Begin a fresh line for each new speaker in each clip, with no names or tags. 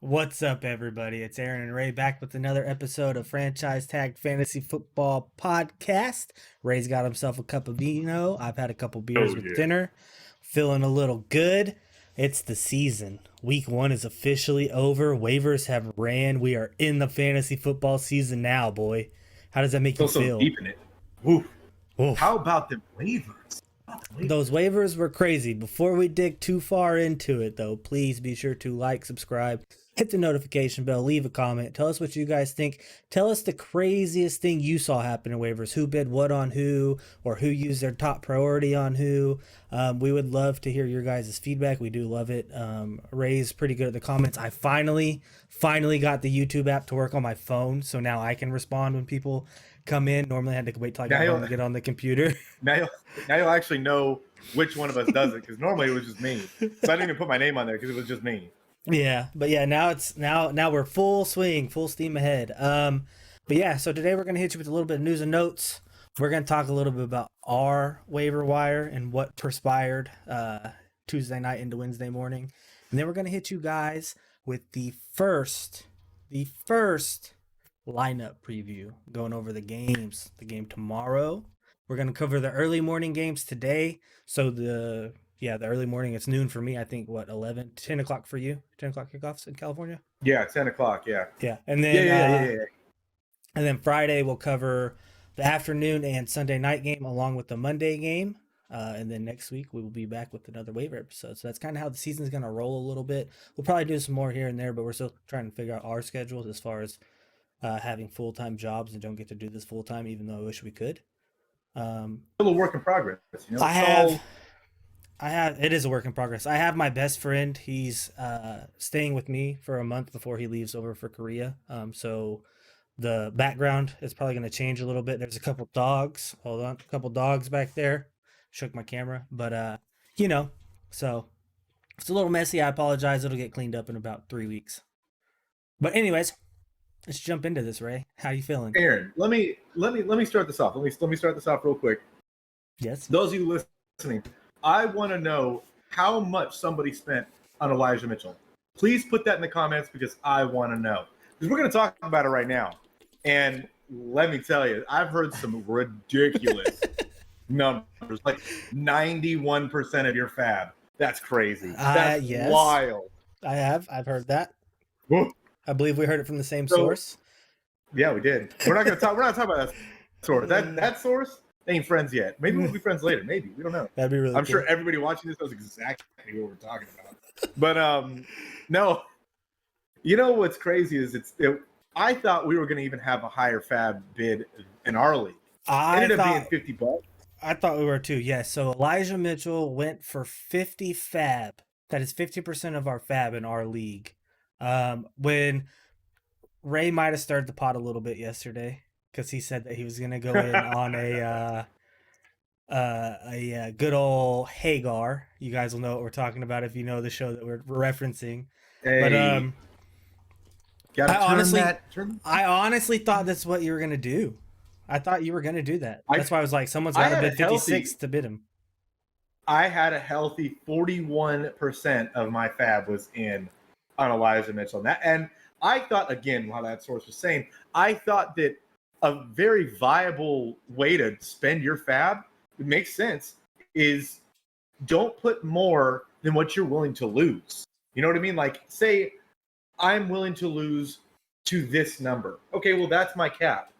What's up, everybody? It's Aaron and Ray back with another episode of Franchise Tag Fantasy Football Podcast. Ray's got himself a cup of vino. I've had a couple beers
Oh
with
yeah.
dinner. Feeling a little good. It's the season. Week 1 is officially over. Waivers have ran. We are in the fantasy football season now, boy. How does that make you
Still so
feel?
deep in it. Oof.
Oof.
How about the waivers?
Those waivers were crazy. Before we dig too far into it, though, please be sure to like, subscribe, hit the notification bell, leave a comment. Tell us what you guys think. Tell us the craziest thing you saw happen in waivers. Who bid what on who, or who used their top priority on who. We would love to hear your guys' feedback. We do love it. Ray's pretty good at the comments. I finally got the YouTube app to work on my phone, so now I can respond when people come in. Normally I had to wait till I got home to get on the computer.
Now you'll actually know which one of us does it, because normally it was just me. So I didn't even put my name on there because it was just me.
Yeah, but yeah, now we're full swing, full steam ahead. But yeah, so today we're gonna hit you with a little bit of news and notes. We're gonna talk a little bit about our waiver wire and what transpired Tuesday night into Wednesday morning, and then we're gonna hit you guys with the first lineup preview, going over the games. The game tomorrow. We're gonna cover the early morning games today. So the early morning, it's noon for me. I think 10 o'clock for you? 10 o'clock kickoffs in California?
Yeah, 10 o'clock, yeah.
Yeah. And then
Yeah.
And then Friday we'll cover the afternoon and Sunday night game along with the Monday game. And then next week we will be back with another waiver episode. So that's kind of how the season's gonna roll a little bit. We'll probably do some more here and there, but we're still trying to figure out our schedules as far as having full-time jobs and don't get to do this full-time, even though I wish we could.
Still a work in progress. You know?
I have. It is a work in progress. I have my best friend. He's staying with me for a month before he leaves over for Korea. So the background is probably going to change a little bit. There's a couple dogs. Hold on, a couple dogs back there. Shook my camera, but so it's a little messy. I apologize. It'll get cleaned up in about 3 weeks. But anyways, let's jump into this. Ray, how you feeling?
Aaron, let me start this off. Let me start this off real quick.
Yes.
Those of you listening, I want to know how much somebody spent on Elijah Mitchell. Please put that in the comments because I want to know. Because we're going to talk about it right now. And let me tell you, I've heard some ridiculous numbers, like 91% of your fab. That's crazy. That's
yes.
wild.
I've heard that.
Whoa.
I believe we heard it from the same source.
Yeah, we did. We're not talking about that source. That source ain't friends yet. Maybe we'll be friends later. Maybe. We don't know.
That'd be really
I'm
cool.
sure everybody watching this knows exactly what we're talking about. But no. You know what's crazy is I thought we were going to even have a higher fab bid in our league. It ended up being $50.
I thought we were too. Yes. So Elijah Mitchell went for 50 fab. That is 50% of our fab in our league. When Ray might have stirred the pot a little bit yesterday because he said that he was going to go in on a good old Hagar. You guys will know what we're talking about if you know the show that we're referencing.
Hey.
But I honestly thought that's what you were gonna do. I thought you were gonna do that. That's why I was like, someone's got to bid 56 to bid him.
I had a healthy 41% of my fab was in on Elijah Mitchell. And I thought, again, while that source was saying, I thought that a very viable way to spend your fab, it makes sense, is don't put more than what you're willing to lose. You know what I mean? Like, say I'm willing to lose to this number. Okay, well, that's my cap.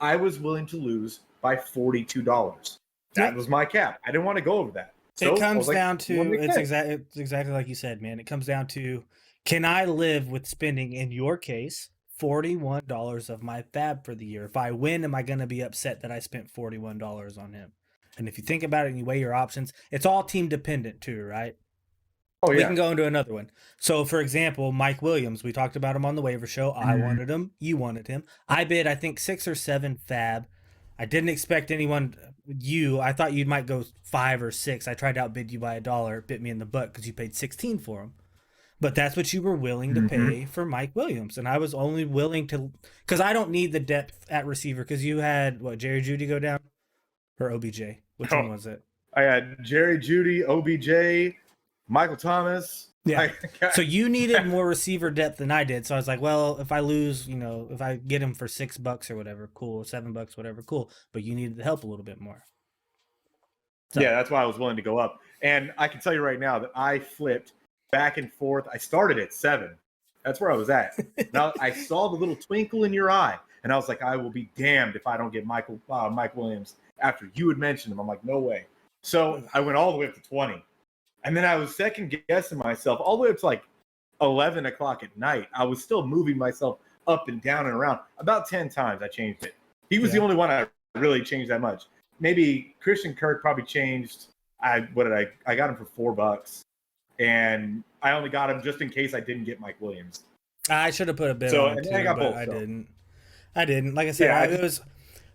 I was willing to lose by $42. That was my cap. I didn't want to go over that. So
it comes down to, it's exactly like you said, man. It comes down to, can I live with spending, in your case, $41 of my fab for the year? If I win, am I going to be upset that I spent $41 on him? And if you think about it and you weigh your options, it's all team dependent too, right?
Oh, yeah.
We can go into another one. So, for example, Mike Williams, we talked about him on the waiver show. I wanted him. You wanted him. I bid, I think, 6 or 7 fab. I didn't expect anyone, I thought you might go 5 or 6. I tried to outbid you by $1. It bit me in the butt because you paid 16 for him. But that's what you were willing to pay for Mike Williams. And I was only willing to, because I don't need the depth at receiver, because you had, Jerry Jeudy go down? Or OBJ? Which one was it?
I had Jerry Jeudy, OBJ, Michael Thomas,
Yeah. So you needed more receiver depth than I did. So I was like, well, if I lose, if I get him for $6 or whatever, cool. $7, whatever, cool. But you needed to help a little bit more. So.
Yeah, that's why I was willing to go up. And I can tell you right now that I flipped back and forth. I started at 7. That's where I was at. Now I saw the little twinkle in your eye, and I was like, I will be damned if I don't get Mike Williams after you had mentioned him. I'm like, no way. So I went all the way up to 20. And then I was second guessing myself all the way up to like 11 o'clock at night. I was still moving myself up and down and around. About 10 times I changed it. He was the only one I really changed that much. Maybe Christian Kirk probably changed. I got him for $4, and I only got him just in case I didn't get Mike Williams.
I should have put a bid on him too, but both, I didn't. Like I said, it was.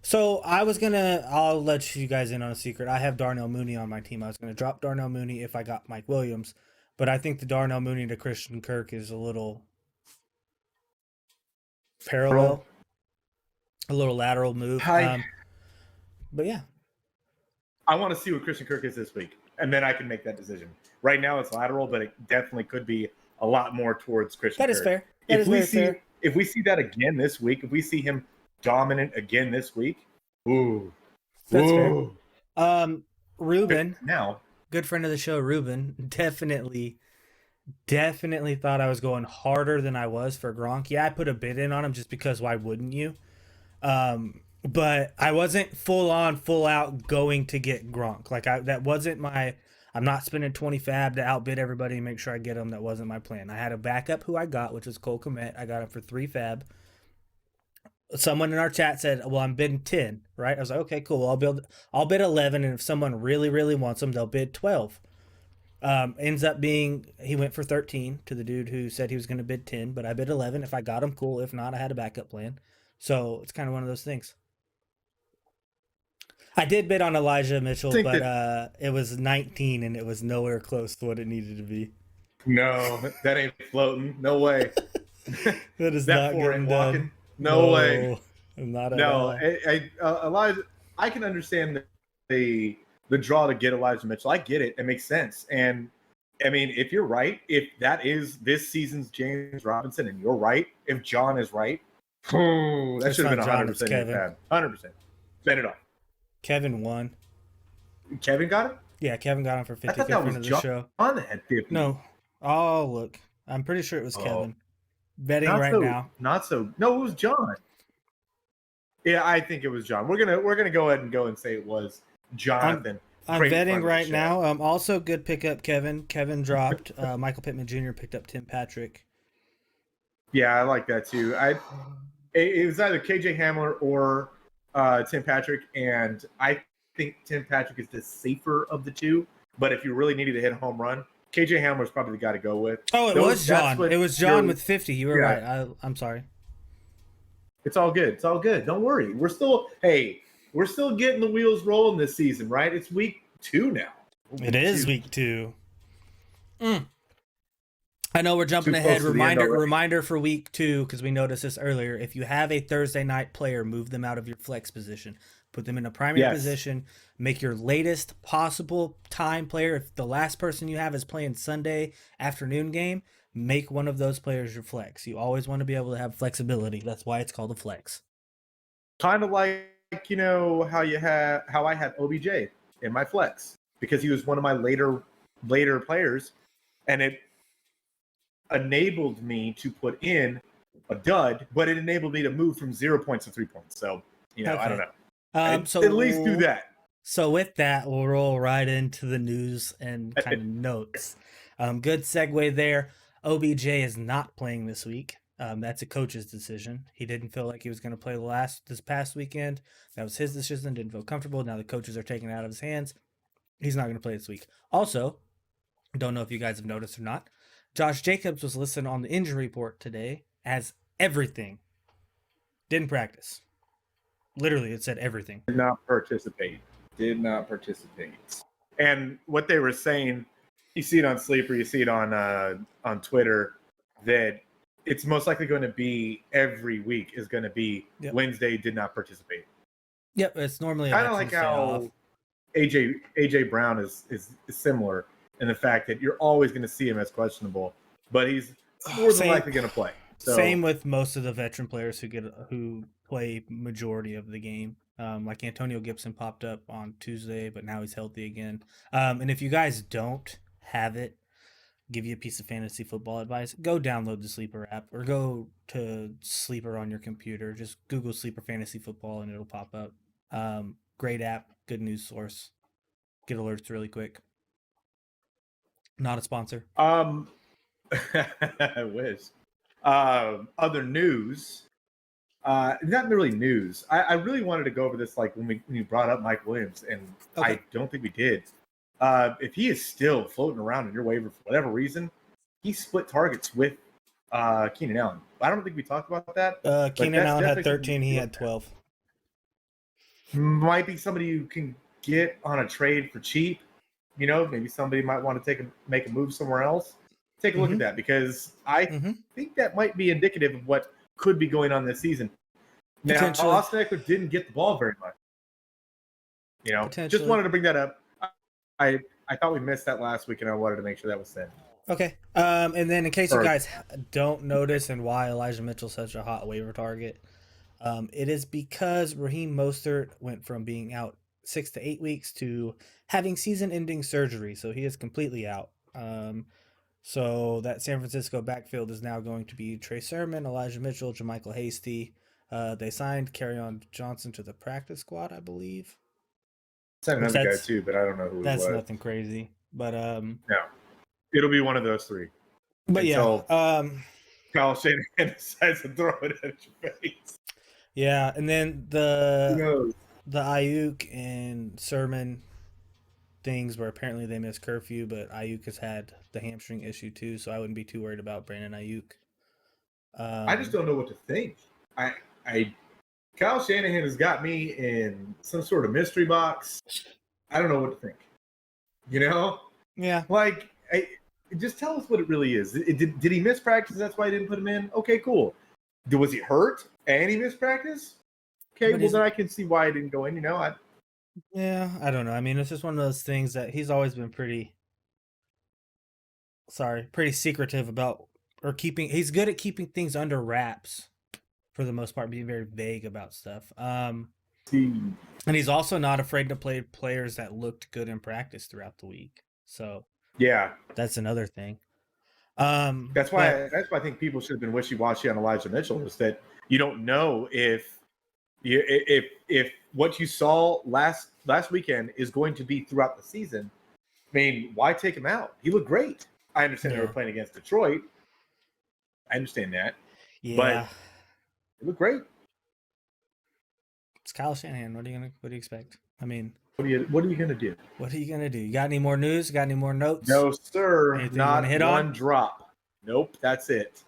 So I'll let you guys in on a secret. I have Darnell Mooney on my team. I was gonna drop Darnell Mooney if I got Mike Williams, but I think the Darnell Mooney to Christian Kirk is a little parallel, a little lateral move. But yeah,
I want to see what Christian Kirk is this week, and then I can make that decision. Right now, it's lateral, but it definitely could be a lot more towards Christian Kirk.
That is fair. That is very fair.
If we see that again this week, if we see him dominant again this week,
that's fair. Ruben,
now
good friend of the show, Ruben, definitely thought I was going harder than I was for Gronk. Yeah, I put a bid in on him just because why wouldn't you? But I wasn't full out going to get Gronk. Like that wasn't my. I'm not spending 20 fab to outbid everybody and make sure I get him. That wasn't my plan. I had a backup who I got, which was Cole Kmet. I got him for 3 fab. Someone in our chat said, "Well, I'm bidding 10." Right? I was like, "Okay, cool. I'll bid 11, and if someone really, really wants him, they'll bid 12." Ends up being he went for 13 to the dude who said he was going to bid 10, but I bid 11. If I got him, cool. If not, I had a backup plan. So it's kind of one of those things. I did bid on Elijah Mitchell, but it was 19 and it was nowhere close to what it needed to be.
No, that ain't floating. No way.
That is not getting done.
No way.
Not at all.
Elijah, I can understand the draw to get Elijah Mitchell. I get it. It makes sense. And I mean, if you're right, if that is this season's James Robinson, and you're right, if John is right, that should have been 100%. 100%. Send it off.
Kevin won.
Kevin got it?
Yeah, Kevin got him for 50.
I thought that was John that had 50.
No. Oh, look. I'm pretty sure it was Kevin. Betting now.
Not so. No, it was John. Yeah, I think it was John. We're gonna go ahead and say it was Jonathan.
I'm betting right now. Also good pickup, Kevin. Kevin dropped Michael Pittman Jr. picked up Tim Patrick.
Yeah, I like that too. It was either KJ Hamler or Tim Patrick, and I think Tim Patrick is the safer of the two. But if you really needed to hit a home run, KJ Hamler is probably the guy to go with.
Oh, it was John. It was John with 50. You were right. I'm sorry.
It's all good. It's all good. Don't worry. We're still getting the wheels rolling this season, right? It's week 2 now.
It is week 2. I know we're jumping ahead. Reminder for week 2, because we noticed this earlier. If you have a Thursday night player, move them out of your flex position. Put them in a primary position. Make your latest possible time player. If the last person you have is playing Sunday afternoon game, make one of those players your flex. You always want to be able to have flexibility. That's why it's called a flex.
Kind of like, how I had OBJ in my flex, because he was one of my later players, and it enabled me to put in a dud, but it enabled me to move from 0 points to 3 points. So, I don't know. So at least do that.
So with that, we'll roll right into the news and kind of notes. Good segue there. OBJ is not playing this week. That's a coach's decision. He didn't feel like he was going to play this past weekend. That was his decision. Didn't feel comfortable. Now the coaches are taking it out of his hands. He's not going to play this week. Also, don't know if you guys have noticed or not, Josh Jacobs was listed on the injury report today as everything. Didn't practice. Literally, it said everything.
Did not participate. And what they were saying, you see it on Sleeper, you see it on Twitter, that it's most likely going to be every week is going to be Wednesday did not participate.
Yep, it's normally
kind of like how AJ Brown is similar. and the fact that you're always going to see him as questionable, but he's more than likely going to play. So,
same with most of the veteran players who play majority of the game. Like Antonio Gibson popped up on Tuesday, but now he's healthy again. And if you guys don't have it, give you a piece of fantasy football advice, go download the Sleeper app or go to Sleeper on your computer. Just Google Sleeper Fantasy Football and it'll pop up. Great app, good news source. Get alerts really quick. Not a sponsor.
I wish. Other news. Not really news. I really wanted to go over this, like when you brought up Mike Williams, and
Okay.
I don't think we did. If he is still floating around in your waiver for whatever reason, he split targets with Keenan Allen. I don't think we talked about that.
Keenan Allen had
definitely
13. He
something
had 12.
Might be somebody you can get on a trade for cheap. You know, maybe somebody might want to make a move somewhere else. Take a look at that, because I think that might be indicative of what could be going on this season. Now,
Potentially.
Austin Eckler didn't get the ball very much. You know, just
Potentially.
wanted to bring that up. I thought we missed that last week, and I wanted to make sure that was said.
Okay. And then in case you
Or-
guys don't notice and why Elijah Mitchell's such a hot waiver target, it is because Raheem Mostert went from being out 6 to 8 weeks to having season-ending surgery, so he is completely out. So that San Francisco backfield is now going to be Trey Sermon, Elijah Mitchell, JaMychal Hasty. They signed Kerryon Johnson to the practice squad, I believe.
Sent another guy
That's-
too, but I don't know who
That's
it was.
nothing crazy, but
No, it'll be one of those three.
yeah,
Kyle Shanahan decides to throw it at your face.
yeah, and then
Who
the
knows?
Ayuk and Sermon things where apparently they missed curfew, but Ayuk has had the hamstring issue too, so I wouldn't be too worried about Brandon Ayuk.
I just don't know what to think. Kyle Shanahan has got me in some sort of mystery box. I don't know what to think. You know,
Yeah,
like, just tell us what it really is. Did he miss practice? That's why I didn't put him in. Okay, cool. Was he hurt and he missed practice? Okay,
But
well then I can see why I didn't go in. You know,
I don't know. I mean, it's just one of those things that he's always been pretty secretive about, or he's good at keeping things under wraps for the most part, being very vague about stuff. And he's also not afraid to play players that looked good in practice throughout the week. So
yeah,
that's another thing.
that's why I think people should have been wishy-washy on Elijah Mitchell, is that you don't know if what you saw last weekend is going to be throughout the season. I mean, why take him out? He looked great. I understand they were playing against Detroit. I understand that.
Yeah,
But he looked great.
it's Kyle Shanahan. What do you expect? I mean,
What are you gonna do?
what are you gonna do? You got any more news? Got any more notes?
No, sir.
Anything you
Not
wanna hit
one
on?
drop. Nope, that's it.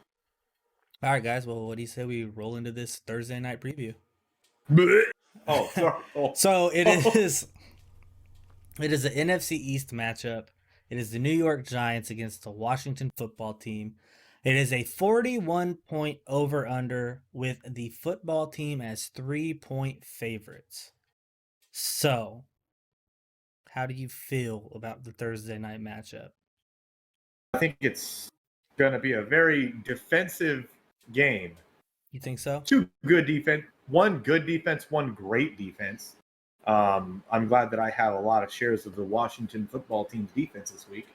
All right, guys. Well, what do you say we roll into this Thursday night preview?
Oh, sorry. Oh.
So it is an NFC East matchup. It is the New York Giants against the Washington football team. It is a 41-point over-under with the football team as 3-point favorites. So, how do you feel about the Thursday night matchup?
I think it's going to be a very defensive game.
You think so?
Two good defense, one good defense, one great defense. I'm glad that I have a lot of shares of the Washington football team's defense this week.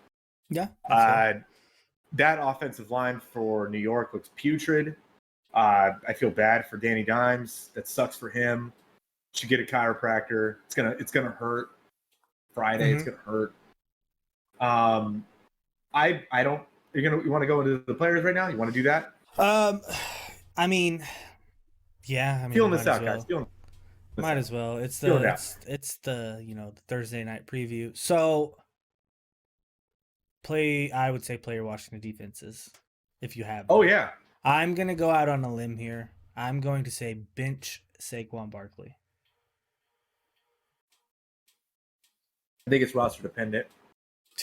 Yeah. that's fair.
That offensive line for New York looks putrid. I feel bad for Danny Dimes. That sucks for him. Should get a chiropractor. It's gonna hurt. Friday, it's gonna hurt. I don't. You want to go into the players right now? You want to do that?
I mean, yeah. I mean,
Feeling
might
this
as
out,
well.
guys. Feeling.
Might as well. It's
Feel it
the
out.
it's the the Thursday night preview. So I would say play your Washington defenses if you have.
Oh
them.
yeah.
I'm gonna go out on a limb here. I'm going to say bench Saquon Barkley.
I think it's roster dependent.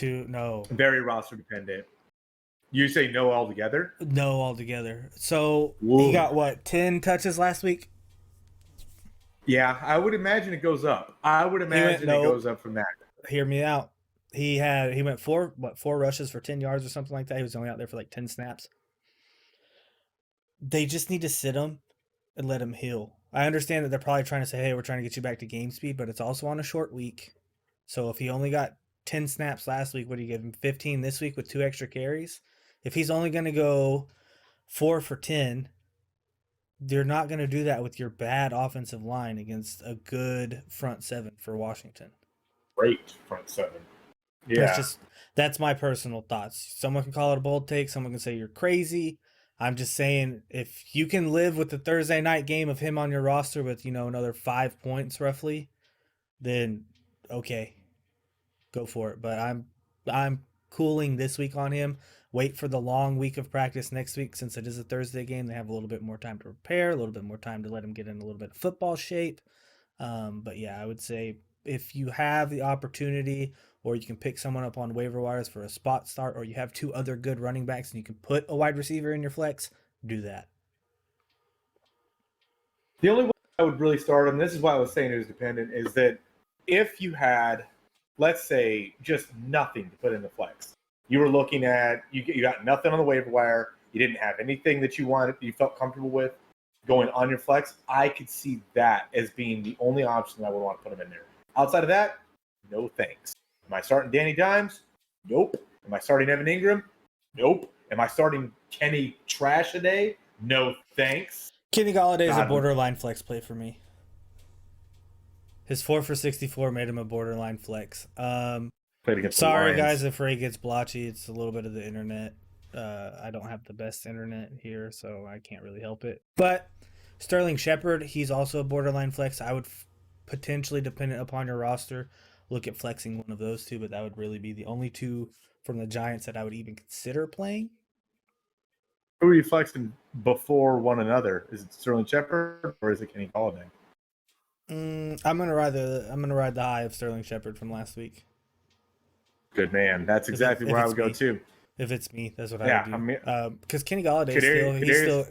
No
Very roster dependent. You say no altogether?
altogether. So
Whoa.
he got what 10 touches last week.
Yeah, I would imagine it goes up. I would imagine
no.
it goes up from that.
Hear me out. He went four rushes for 10 yards or something like that. He was only out there for like 10 snaps. They just need to sit him and let him heal. I understand that they're probably trying to say, hey, we're trying to get you back to game speed, but it's also on a short week. So if he only got 10 snaps last week, what do you give him? 15 this week with 2 extra carries? If he's only going to go 4 for 10, they're not going to do that with your bad offensive line against a good front seven for Washington.
Great front seven. Yeah.
That's my personal thoughts. Someone can call it a bold take. Someone can say you're crazy. I'm just saying, if you can live with the Thursday night game of him on your roster with, another 5 points roughly, then okay, go for it. But I'm cooling this week on him. Wait for the long week of practice next week, since it is a Thursday game. They have a little bit more time to prepare, a little bit more time to let him get in a little bit of football shape. But yeah, I would say if you have the opportunity, or you can pick someone up on waiver wires for a spot start, or you have 2 other good running backs and you can put a wide receiver in your flex, do that.
The only way I would really start him, this is why I was saying it was dependent, is that if you had, let's say, just nothing to put in the flex, you were looking at, you got nothing on the waiver wire, you didn't have anything that you wanted, you felt comfortable with going on your flex, I could see that as being the only option that I would want to put him in there. Outside of that, no thanks. Am I starting Danny Dimes? Nope. Am I starting Evan Ingram? Nope. Am I starting Kenny Trash a day? No thanks.
Kenny Golladay is a borderline flex play for me. His 4 for 64 made him a borderline flex. Sorry guys if Ray gets blotchy. It's a little bit of the internet. I don't have the best internet here, so I can't really help it. But Sterling Shepard, he's also a borderline flex. I would potentially, dependent upon your roster, look at flexing one of those 2, but that would really be the only 2 from the Giants that I would even consider playing.
Who are you flexing before one another? Is it Sterling Shepard or is it Kenny Golladay?
I'm gonna ride the high of Sterling Shepard from last week.
Good man. That's exactly where I would go too.
If it's me, that's what I would do. Because Kenny Golladay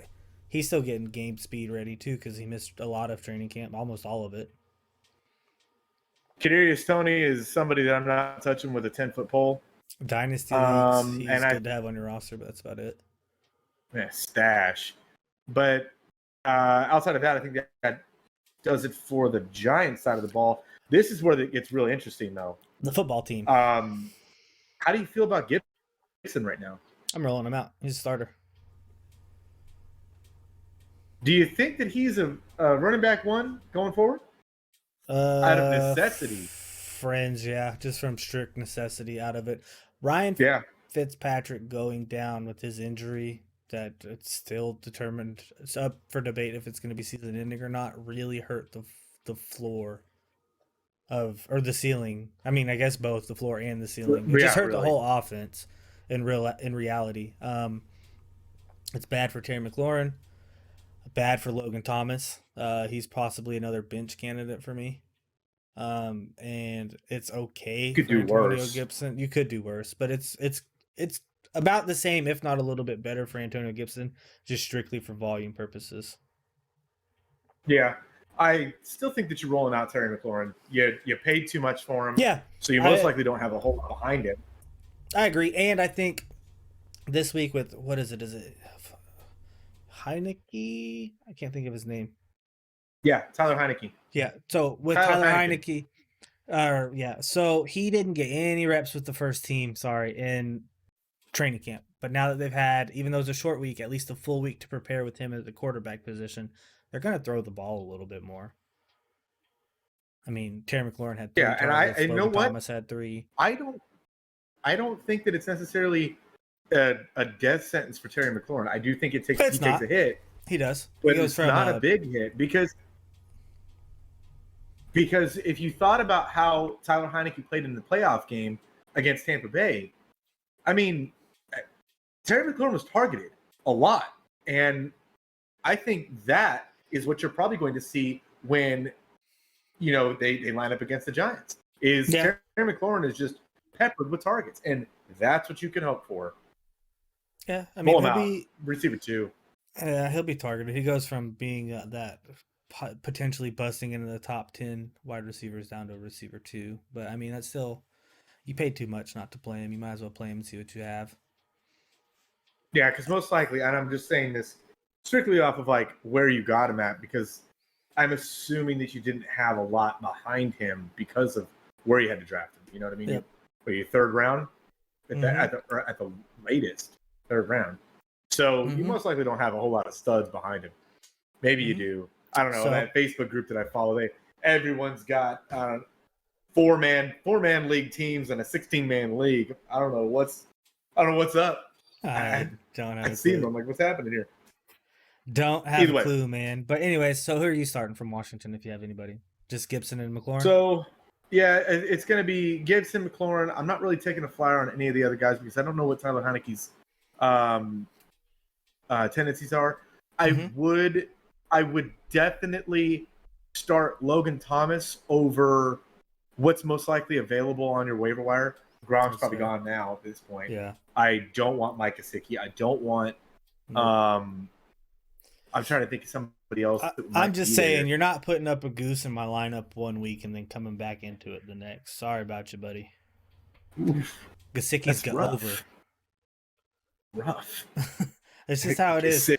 he's still getting game speed ready too, because he missed a lot of training camp, almost all of it.
Kadarius Toney is somebody that I'm not touching with a 10-foot pole.
Dynasty leagues, he's good to have on your roster, but that's about it.
Yeah, stash. But outside of that, I think that does it for the Giants side of the ball. This is where it gets really interesting, though.
The football team.
How do you feel about Gibson right now?
I'm rolling him out. He's a starter.
Do you think that he's a running back 1 going forward? Out of necessity.
Friends, yeah. Just from strict necessity out of it. Ryan Fitzpatrick going down with his injury, that it's still determined. It's up for debate if it's going to be season ending or not. Really hurt the floor or the ceiling. I mean, I guess both the floor and the ceiling. It just hurt the whole offense in reality. It's bad for Terry McLaurin, bad for Logan Thomas. He's possibly another bench candidate for me. And it's okay.
You could do worse.
Gibson. You could do worse, but it's about the same, if not a little bit better for Antonio Gibson, just strictly for volume purposes.
Yeah. I still think that you're rolling out Terry McLaurin. You paid too much for him.
Yeah.
So you most likely don't have a whole lot behind him.
I agree. And I think this week with, what is it? Is it Heineke? I can't think of his name.
Yeah, Tyler Heineke.
Yeah. So with Tyler Heineke, so he didn't get any reps with the first team, in training camp. But now that they've had, even though it's a short week, at least a full week to prepare with him at the quarterback position, they're going to throw the ball a little bit more. I mean, Terry McLaurin had 3 targets,
and you know what?
Thomas had 3.
I don't think that it's necessarily a death sentence for Terry McLaurin. I do think he takes a hit.
He does.
But it's not a big hit because if you thought about how Tyler Heineke played in the playoff game against Tampa Bay, I mean, Terry McLaurin was targeted a lot. And I think that is what you're probably going to see when, they line up against the Giants. Terry McLaurin is just peppered with targets. And that's what you can hope for.
Yeah, I mean,
he'll be receiver 2.
Yeah, he'll be targeted. He goes from being that potentially busting into the top 10 wide receivers down to receiver 2. But I mean, that's still, You paid too much not to play him. You might as well play him and see what you have.
Yeah, because most likely, and I'm just saying this strictly off of like where you got him at, because I'm assuming that you didn't have a lot behind him because of where you had to draft him. You know what I mean?
Yep.
Were you third round at,
Mhm.
at the latest third round? So you
Mhm.
most likely don't have a whole lot of studs behind him. Maybe you
Mhm.
do. I don't know.
So
That Facebook group that I follow, everyone's got 4-man league teams and a 16-man league. I don't know what's up.
I don't have
I
a
see them.
clue.
I'm like, what's happening here?
Don't have
Either
a
way,
clue, man. But anyways, so who are you starting from Washington if you have anybody? Just Gibson and McLaurin?
so yeah, it's going to be Gibson, McLaurin. I'm not really taking a flyer on any of the other guys because I don't know what Tyler Heineke's um, tendencies are.
Mm-hmm.
I would definitely start Logan Thomas over what's most likely available on your waiver wire. Gronk's probably gone now at this point.
Yeah.
I don't want Mike Gesicki. I don't want.
Nope.
I'm trying to think of somebody else that
I'm
might
just
be
saying,
there.
you're not putting up a goose in my lineup 1 week and then coming back into it the next. Sorry about you, buddy. Gasicki's
That's
go over.
Rough.
It's just how it is.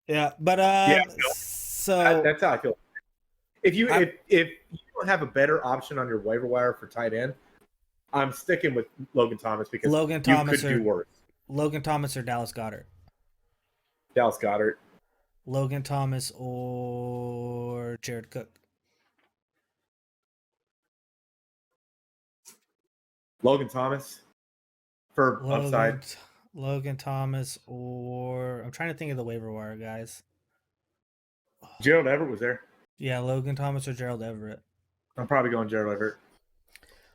Yeah, but
Yeah,
so
that's how I feel. If you
I-
if you don't have a better option on your waiver wire for tight end, I'm sticking with Logan Thomas because
Logan
you
Thomas
could do worse.
or Dallas Goddard.
Dallas Goddard.
Logan Thomas or Jared Cook.
Logan Thomas for upside.
Logan Thomas or I'm trying to think of the waiver wire guys.
Gerald Everett was there.
Yeah, Logan Thomas or Gerald Everett.
I'm probably going Gerald Everett.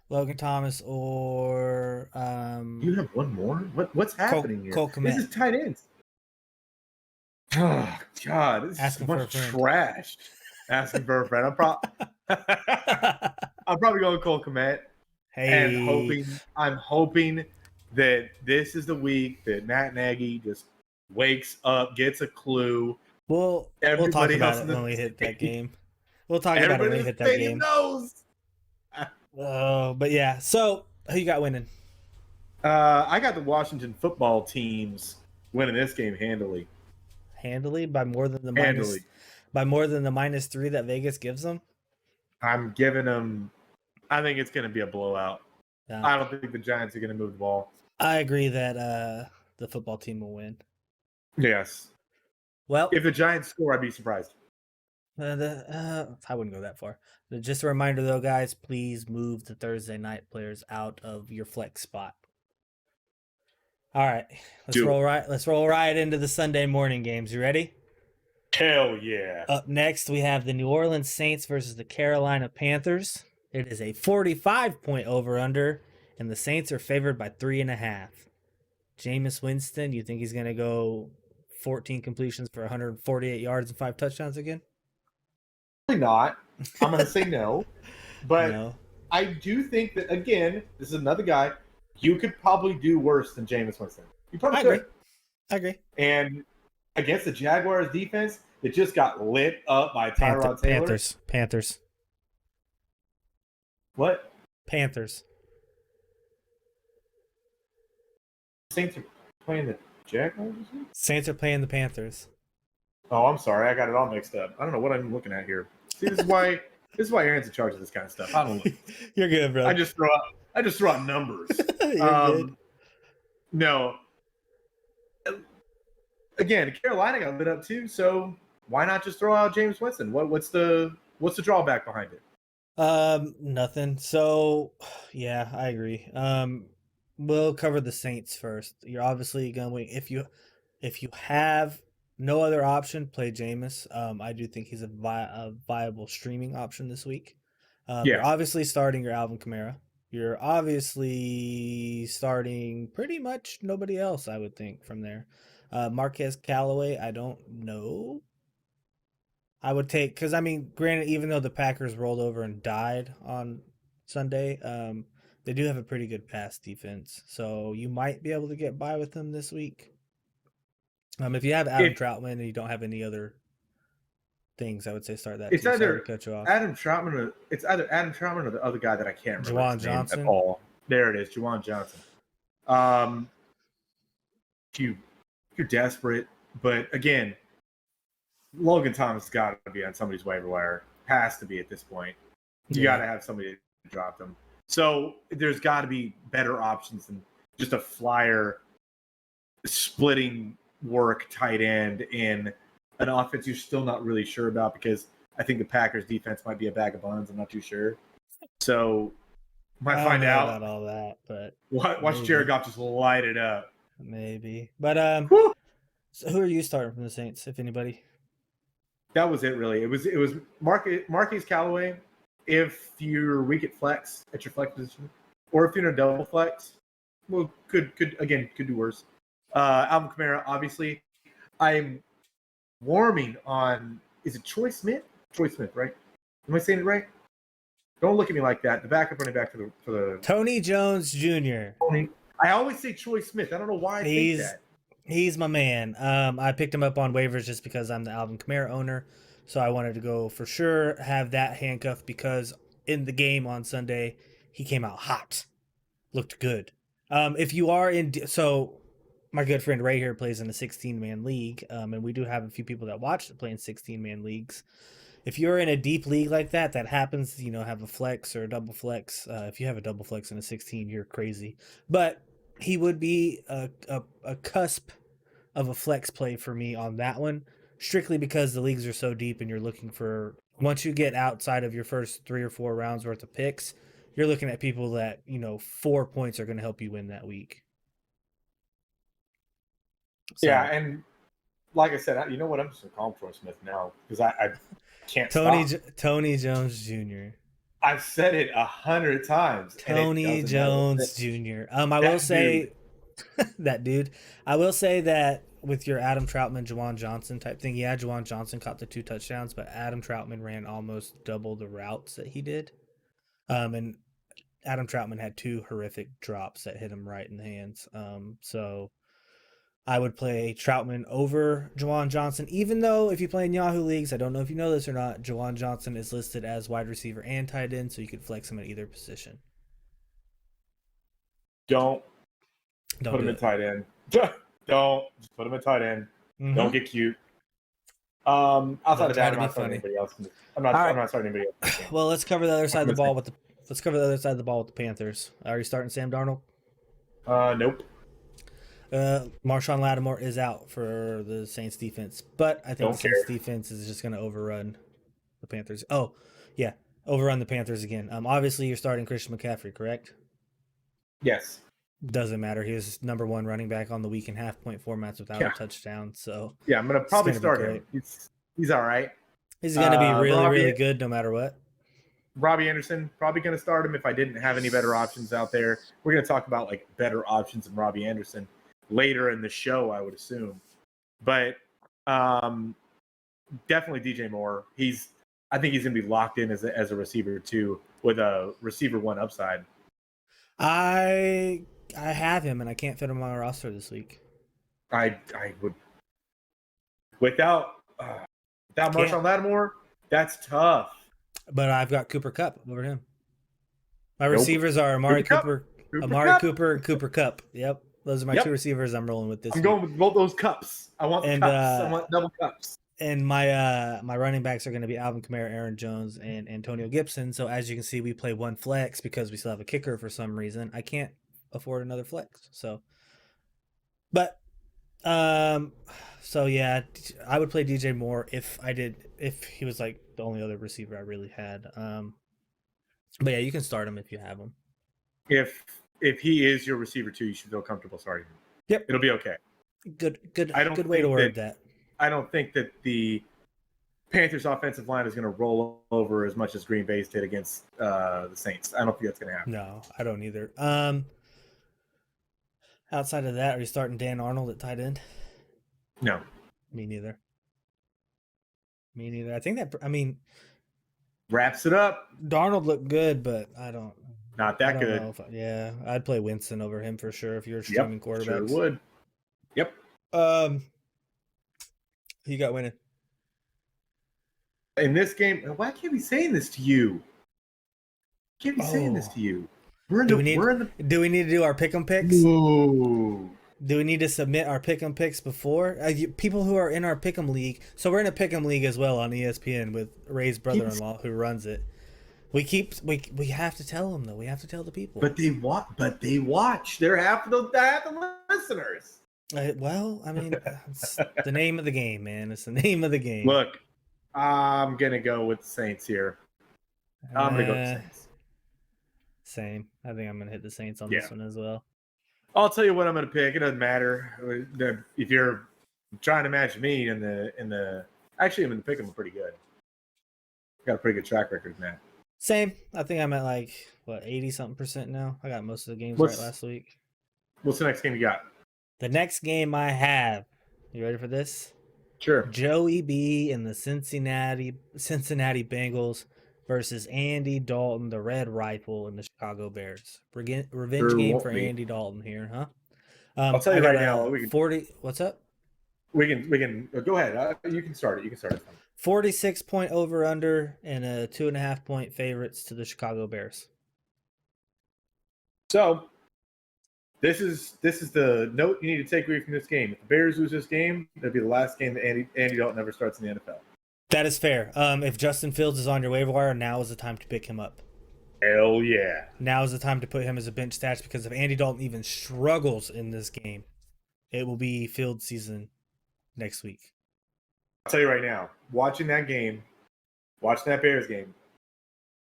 Logan Thomas or
You have one more? What's happening here?
Cole
This
Kmet.
is tight ends. Oh God, this is so much trash. Asking for a friend. I'm probably going Cole Kmet.
Hey.
And I'm hoping that this is the week that Matt Nagy just wakes up, gets a clue.
We'll talk about it when we hit that game. We'll talk about it when we hit that game.
Knows.
But yeah. So who you got winning?
I got the Washington football teams winning this game handily.
Handily by more than the -3 that Vegas gives them.
I'm giving them. I think it's going to be a blowout.
Yeah.
I don't think the Giants are going to move the ball.
I agree that the football team will win.
Yes.
Well,
if the Giants score, I'd be surprised.
I wouldn't go that far. Just a reminder, though, guys, please move the Thursday night players out of your flex spot. All right, let's roll right into the Sunday morning games. You ready?
Hell yeah!
Up next, we have the New Orleans Saints versus the Carolina Panthers. It is a 45-point over/under, and the Saints are favored by 3.5. Jameis Winston, you think he's going to go 14 completions for 148 yards and 5 touchdowns again?
Probably not. I'm going to say no. But
no.
I do think that, again, this is another guy. You could probably do worse than Jameis Winston. You probably could.
I agree.
And against the Jaguars defense, it just got lit up by Tyrod Taylor.
Panthers.
What?
Panthers.
Saints are playing the Jaguars?
Saints are playing the Panthers.
Oh, I'm sorry. I got it all mixed up. I don't know what I'm looking at here. See, this is why Aaron's in charge of this kind of stuff. I don't know.
You're good, bro.
I just throw out numbers.
You're good.
No. Again, Carolina got lit up too, so why not just throw out Jameis Winston? What's the drawback behind it?
Nothing. So, yeah, I agree. We'll cover the Saints first. You're obviously going to win if you have no other option, play Jameis. I do think he's a viable streaming option this week. You're obviously starting your Alvin Kamara. You're obviously starting pretty much nobody else, I would think, from there. Marquez Callaway, I don't know. I would take, because, I mean, granted, even though the Packers rolled over and died on Sunday, they do have a pretty good pass defense. So you might be able to get by with them this week. If you have Adam Troutman and you don't have any other things, I would say start that
It's
too. Sorry
either
to cut you off.
Adam Troutman or the other guy that I can't remember
Juwan
his name
Johnson?
at all. There it is, Juwan Johnson. You're desperate, but again, Logan Thomas has got to be on somebody's waiver wire. Has to be at this point. You got to have somebody to drop them. So there's got to be better options than just a flyer splitting work tight end in an offense you're still not really sure about, because I think the Packers defense might be a bag of buns. I'm not too sure. So might
I don't
find
know
out.
about all that, but
Watch
maybe.
Jared Goff just light it up.
Maybe. But so who are you starting from the Saints, if anybody?
That was it, really. It was Marquise Callaway if you're weak at flex at your flex position, or if you're in a double flex. Well, could do worse. Alvin Kamara, obviously. I'm warming on. Is it Troy Smith? Troy Smith, right? Am I saying it right? Don't look at me like that. The backup running back for the
Tony Jones Jr.
I always say Troy Smith. I don't know why I think that.
He's my man. I picked him up on waivers just because I'm the Alvin Kamara owner, so I wanted to go for sure have that handcuff, because in the game on Sunday he came out hot, looked good. If you are so my good friend Ray here plays in a 16-man league, and we do have a few people that watch that play in 16-man leagues. If you're in a deep league like that happens, have a flex or a double flex. If you have a double flex in a 16, you're crazy. But he would be a cusp of a flex play for me on that one, strictly because the leagues are so deep and you're looking for, once you get outside of your first 3 or 4 rounds worth of picks, you're looking at people that, 4 points are going to help you win that week.
So, yeah, and like I said, you know what? I'm just going to call him Troy Smith now, because I can't stop.
Tony Jones Jr.
I've said it 100 times.
Tony Jones Jr. I will say that dude. I will say that with your Adam Troutman, Juwan Johnson type thing, yeah, Juwan Johnson caught the 2 touchdowns, but Adam Troutman ran almost double the routes that he did. And Adam Troutman had 2 horrific drops that hit him right in the hands. So I would play Troutman over Juwan Johnson, even though if you play in Yahoo leagues, I don't know if you know this or not, Juwan Johnson is listed as wide receiver and tight end, so you could flex him at either position.
Don't put him in tight end. Don't just put him in tight end. Mm-hmm. Don't get cute. Outside of that, I'm not starting anybody else. I'm not starting anybody else.
Well, let's cover the other side of the ball with the Panthers. Are you starting Sam Darnold?
Nope.
Marshawn Lattimore is out for the Saints defense, but I think the Saints defense is just going to overrun the Panthers. Oh, yeah, overrun the Panthers again. Obviously, you're starting Christian McCaffrey, correct?
Yes.
Doesn't matter. He was number 1 running back on the week in half point formats without a touchdown. So
yeah, I'm going to probably start him. He's all right.
He's going to be really good no matter what.
Robbie Anderson, probably going to start him if I didn't have any better options out there. We're going to talk about better options than Robbie Anderson later in the show, I would assume. But definitely DJ Moore. I think he's going to be locked in as a receiver too, with a receiver 1 upside.
I have him and I can't fit him on my roster this week.
I would without Marshawn Lattimore. That's tough.
But I've got Cooper Kupp over him. My receivers are Amari Cooper, and Cooper Kupp. Yep. Those are my 2 receivers I'm rolling with this week.
I'm going with both those cups. I want cups. I want double cups.
And my running backs are going to be Alvin Kamara, Aaron Jones, and Antonio Gibson. So as you can see, we play 1 flex because we still have a kicker for some reason. I can't afford another flex. So yeah, I would play DJ Moore if he was the only other receiver I really had. But yeah, you can start him if you have him.
If he is your receiver too, you should feel comfortable starting him.
Yep,
it'll be okay.
Good way to word that.
I don't think that the Panthers' offensive line is going to roll over as much as Green Bay's did against the Saints. I don't think that's going to happen.
No, I don't either. Outside of that, are you starting Dan Arnold at tight end?
No.
Me neither. I think
wraps it up.
Darnold looked good, but I don't.
Not that good.
I'd play Winston over him for sure if you're streaming quarterbacks.
Sure would. Yep.
Who you got winning?
in this game. Why can't we be saying this to you? Can't be saying this
Oh.
to you. We're in
Do
the.
we need
We're in the.
do we need to do our pick'em picks?
Ooh.
Do we need to submit our pick'em picks before? People who are in our pick'em league. So we're in a pick'em league as well on ESPN with Ray's brother-in-law who runs it. We have to tell them though. We have to tell the people.
But they watch. They're half the listeners.
Well, I mean, it's the name of the game, man. It's the name of the game.
Look, I'm gonna go with the Saints here. I'm gonna go with the Saints.
Same. I think I'm gonna hit the Saints on this one as well.
I'll tell you what I'm gonna pick. It doesn't matter if you're trying to match me in the. Actually, I'm in the pick. I'm pretty good. Got a pretty good track record, man.
Same. I think I'm at like 80-something% now. I got most of the games right last week.
What's the next game you got?
The next game I have. You ready for this?
Sure.
Joey B and the Cincinnati Bengals versus Andy Dalton, the Red Rifle, and the Chicago Bears. Revenge game for Andy Dalton here, huh?
I'll tell you right now.
40. What's up?
We can go ahead. You can start it.
46-point over under and a 2.5-point favorites to the Chicago Bears.
So this is the note you need to take away from this game. If the Bears lose this game, it'll be the last game that Andy Dalton ever starts in the NFL.
That is fair. If Justin Fields is on your waiver wire, now is the time to pick him up.
Hell yeah.
Now is the time to put him as a bench stats because if Andy Dalton even struggles in this game, it will be Fields season next week.
I'll tell you right now, watching that Bears game,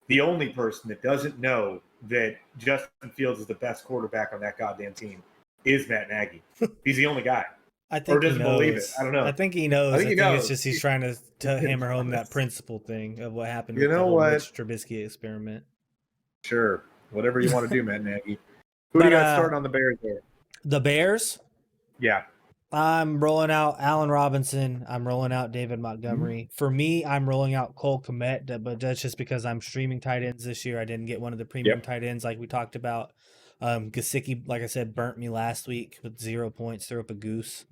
the only person that doesn't know that Justin Fields is the best quarterback on that goddamn team is Matt Nagy. He's the only guy.
I think
or doesn't believe it. I don't know.
I think he knows. I think
he knows.
It's just he's trying to hammer home that principle thing of what happened
with the whole
Mitch Trubisky experiment.
Sure. Whatever you want to do, Matt Nagy. Who do you got starting on the Bears there?
The Bears?
Yeah.
I'm rolling out Allen Robinson. I'm rolling out David Montgomery. For me, I'm rolling out Cole Kmet, but that's just because I'm streaming tight ends this year. I didn't get one of the premium tight ends like we talked about. Gesicki, like I said, burnt me last week with 0 points, threw up a goose.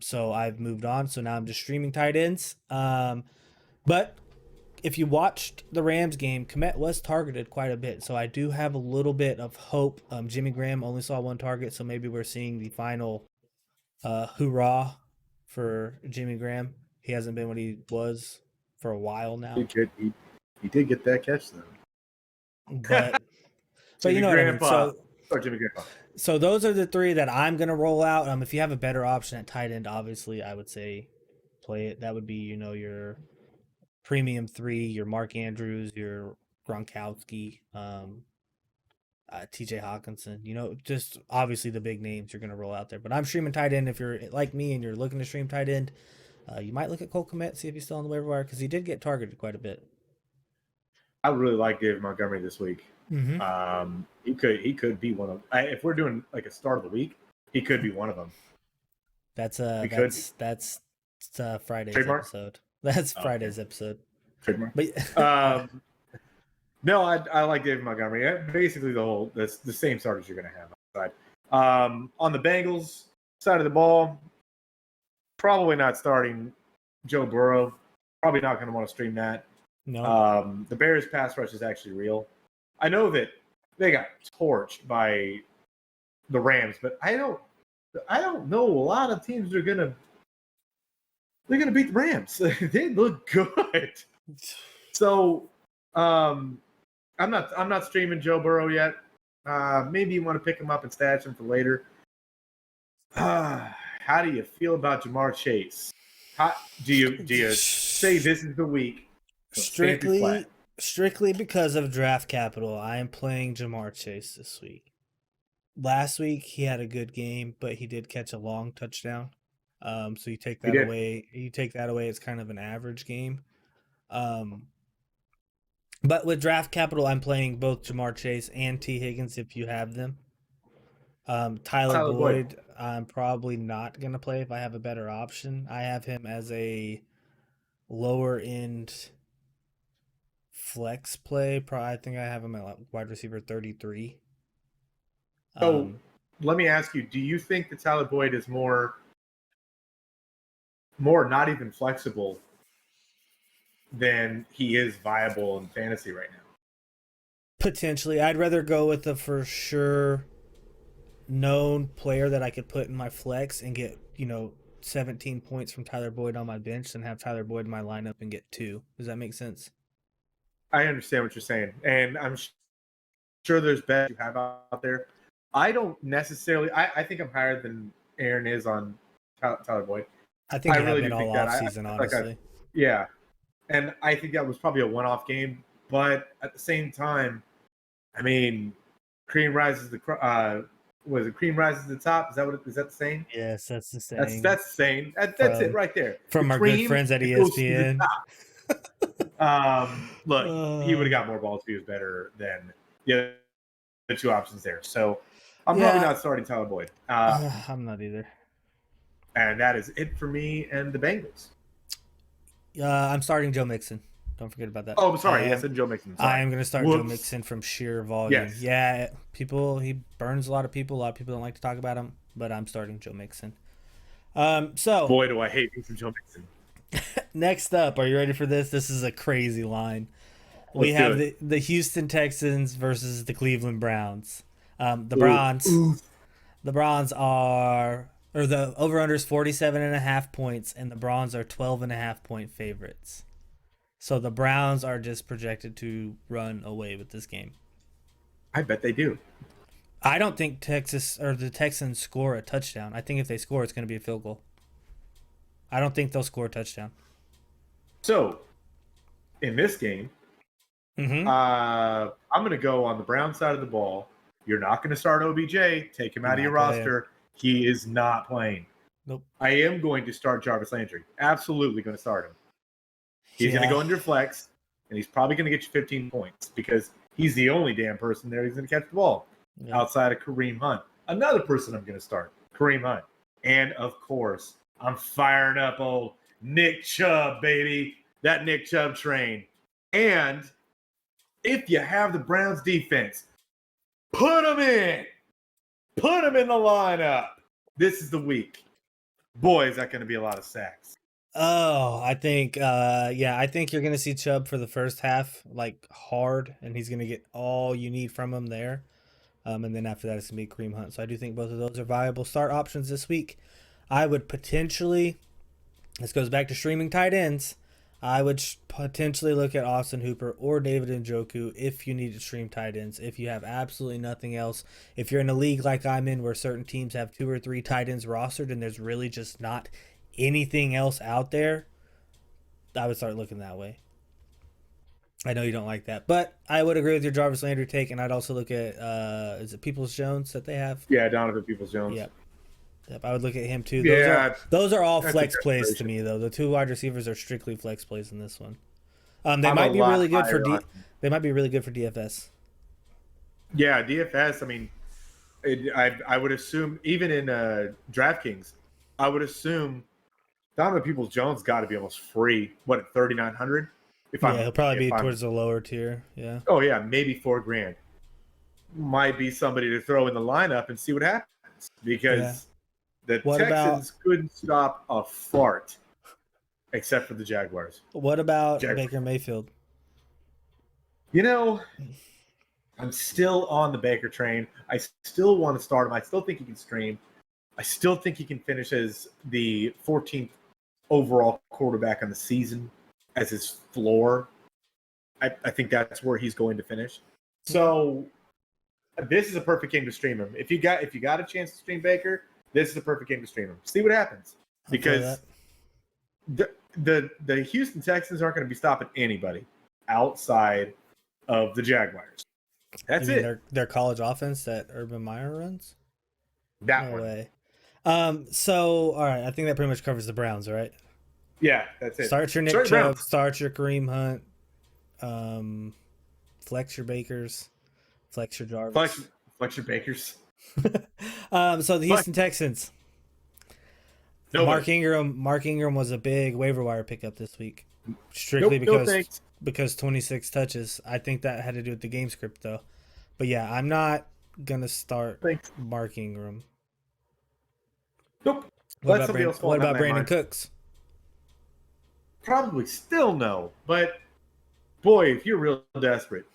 So I've moved on. So now I'm just streaming tight ends. But if you watched the Rams game, Kmet was targeted quite a bit. So I do have a little bit of hope. Jimmy Graham only saw one target, so maybe we're seeing the final hoorah for Jimmy Graham. He hasn't been what he was for a while now.
He did get that catch though.
But you know
Grandpa.
what I mean.
So Jimmy Grandpa.
So those are the three that I'm gonna roll out. If you have a better option at tight end, obviously I would say play it. That would be, your premium 3, your Mark Andrews, your Gronkowski, TJ Hawkinson, just obviously the big names you're going to roll out there. But I'm streaming tight end. If you're like me and you're looking to stream tight end, you might look at Cole Kmet, see if he's still on the waiver wire because he did get targeted quite a bit.
I really like David Montgomery this week.
Mm-hmm.
He could be one of. If we're doing like a start of the week, he could be one of them.
That's Friday's
Trademark?
episode. That's Friday's episode.
Trademark.
But
no, I like David Montgomery. Basically, the same starters you're going to have on the side. On the Bengals side of the ball, probably not starting Joe Burrow. Probably not going to want to stream that.
No.
The Bears pass rush is actually real. I know that they got torched by the Rams, but I don't know a lot of teams are going to. They're going to beat the Rams. They look good. So, I'm not streaming Joe Burrow yet. Maybe you want to pick him up and stash him for later. How do you feel about Jamar Chase? Do you say this is the week?
Strictly because of draft capital, I am playing Jamar Chase this week. Last week he had a good game, but he did catch a long touchdown. So you take that away. It's kind of an average game. But with draft capital, I'm playing both Jamar Chase and T. Higgins if you have them. Tyler Boyd, I'm probably not going to play if I have a better option. I have him as a lower end flex play. I think I have him at wide receiver 33.
So let me ask you, do you think that Tyler Boyd is more not even flexible, then he is viable in fantasy right now.
Potentially, I'd rather go with the for sure known player that I could put in my flex and get 17 points from Tyler Boyd on my bench than have Tyler Boyd in my lineup and get 2. Does that make sense?
I understand what you're saying, and I'm sure there's bets you have out there. I don't necessarily. I think I'm higher than Aaron is on Tyler Boyd.
I think
I
I
really
have
do
been
think
all
that.
off season, honestly.
Yeah, and I think that was probably a one-off game. But at the same time, I mean, cream rises was it cream rises to the top? Is that the saying?
Yes, that's the
That's
saying.
that's the saying. That's it right there.
From
The
our good
cream,
friends at
it goes to the
ESPN.
Look, he would have got more balls if he was better than the other two options there. So I'm probably not starting Tyler Boyd.
I'm not either.
And that is it for me and the Bengals.
I'm starting Joe Mixon. Don't forget about that.
Oh, I'm sorry. Yes, and Joe Mixon. Sorry.
I am going to start Joe Mixon from sheer volume.
Yes.
Yeah, he burns a lot of people. A lot of people don't like to talk about him, but I'm starting Joe Mixon. So
boy, do I hate me some Joe Mixon.
Next up, are you ready for this? This is a crazy line. We have the Houston Texans versus the Cleveland Browns. The Browns are, or the over-under is 47.5 points, and the Browns are 12.5 point favorites. So the Browns are just projected to run away with this game.
I bet they do.
I don't think the Texans score a touchdown. I think if they score, it's going to be a field goal. I don't think they'll score a touchdown.
So, in this game, I'm going to go on the Brown side of the ball. You're not going to start OBJ. Take him out of your roster. He is not playing.
Nope.
I am going to start Jarvis Landry. Absolutely going to start him. He's going to go in your flex, and he's probably going to get you 15 points because he's the only damn person there who's going to catch the ball outside of Kareem Hunt. Another person I'm going to start, Kareem Hunt. And, of course, I'm firing up old Nick Chubb, baby. That Nick Chubb train. And if you have the Browns defense, put them in. Put them in the lineup. This is the week. Boy, is that going to be a lot of sacks.
Oh, I think I think you're going to see Chubb for the first half, like hard, and he's going to get all you need from him there. And then after that, it's going to be Kareem Hunt. So I do think both of those are viable start options this week. I would potentially, this goes back to streaming tight ends, I would potentially look at Austin Hooper or David Njoku if you need to stream tight ends. If you have absolutely nothing else, if you're in a league like I'm in where certain teams have 2 or 3 tight ends rostered and there's really just not anything else out there, I would start looking that way. I know you don't like that, but I would agree with your Jarvis Landry take, and I'd also look at is it Peoples-Jones that they have?
Yeah, Donovan Peoples-Jones.
Yep, I would look at him too.
Those
are all flex plays to me, though. The 2 wide receivers are strictly flex plays in this one. They might be really good for DFS.
Yeah, DFS. I mean, I would assume even in DraftKings, I would assume Donovan Peoples-Jones got to be almost free. What, at 3,900?
He'll probably be towards the lower tier. Yeah.
Oh yeah, maybe $4,000. Might be somebody to throw in the lineup and see what happens because the Texans couldn't stop a fart, except for the Jaguars.
What about Baker Mayfield?
I'm still on the Baker train. I still want to start him. I still think he can stream. I still think he can finish as the 14th overall quarterback on the season as his floor. I think that's where he's going to finish. So this is a perfect game to stream him. If you got a chance to stream Baker, this is a perfect game to stream him. See what happens. Because the Houston Texans aren't going to be stopping anybody outside of the Jaguars. That's it.
Their college offense that Urban Meyer runs?
No
way. So, all right, I think that pretty much covers the Browns, right?
Yeah, that's it.
Start your Nick Chubb, start your Kareem Hunt, flex your Bakers, flex your Jarvis.
Flex your Bakers.
So the Houston Texans. Mark Ingram was a big waiver wire pickup this week. Strictly because 26 touches. I think that had to do with the game script though. But yeah, I'm not gonna start Mark Ingram.
Nope.
What about Brandon Cooks?
probably still no. But boy, if you're real desperate,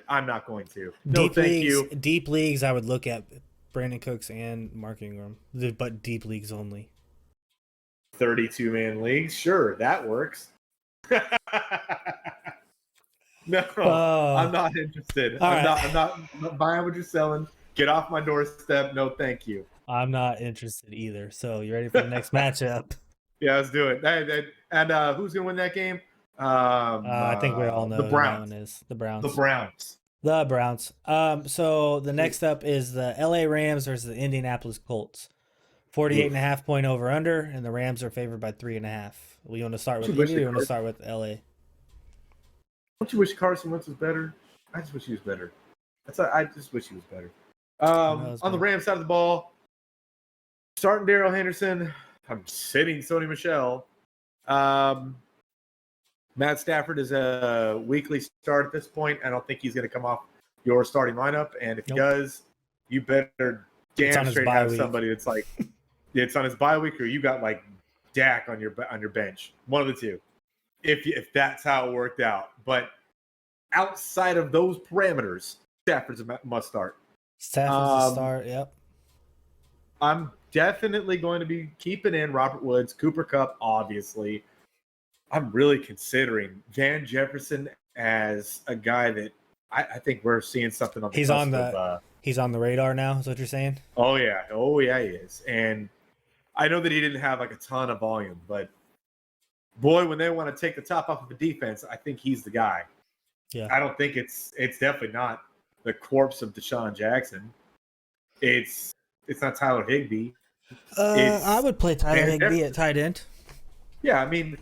I'm not going to. No, thank you.
Deep leagues, I would look at Brandon Cooks and Mark Ingram, but deep leagues only.
32-man leagues, sure, that works. No, I'm not interested. I'm not buying what you're selling. Get off my doorstep. No, thank you.
I'm not interested either. So you ready for the next matchup?
Yeah, let's do it. And who's gonna win that game?
I think we all know
the Browns.
Who that one is. The Browns.
The Browns.
The Browns. So the next up is the LA Rams versus the Indianapolis Colts. 48.5 point over under, and the Rams are favored by 3.5. We want to start with Indy, or you want to start with LA?
Don't you wish Carson Wentz was better? I just wish he was better. I just wish he was better. On the Rams side of the ball, starting Darrell Henderson. I'm sitting Sony Michel. Matt Stafford is a weekly start at this point. I don't think he's going to come off your starting lineup. And if he does, you better damn straight have somebody that's like, it's on his bye week, or you got like Dak on your bench. One of the two. If that's how it worked out. But outside of those parameters, Stafford's a must start.
Stafford's a start, yep.
I'm definitely going to be keeping in Robert Woods, Cooper Kupp, obviously. I'm really considering Van Jefferson as a guy that I think we're seeing something on the
he's on the radar now, is what you're saying?
Oh yeah, he is. And I know that he didn't have like a ton of volume, but boy, when they want to take the top off of a defense, I think he's the guy.
Yeah.
I don't think it's definitely not the corpse of Deshaun Jackson. It's not Tyler Higbee.
I would play Tyler Higbee at tight end.
Yeah, I mean,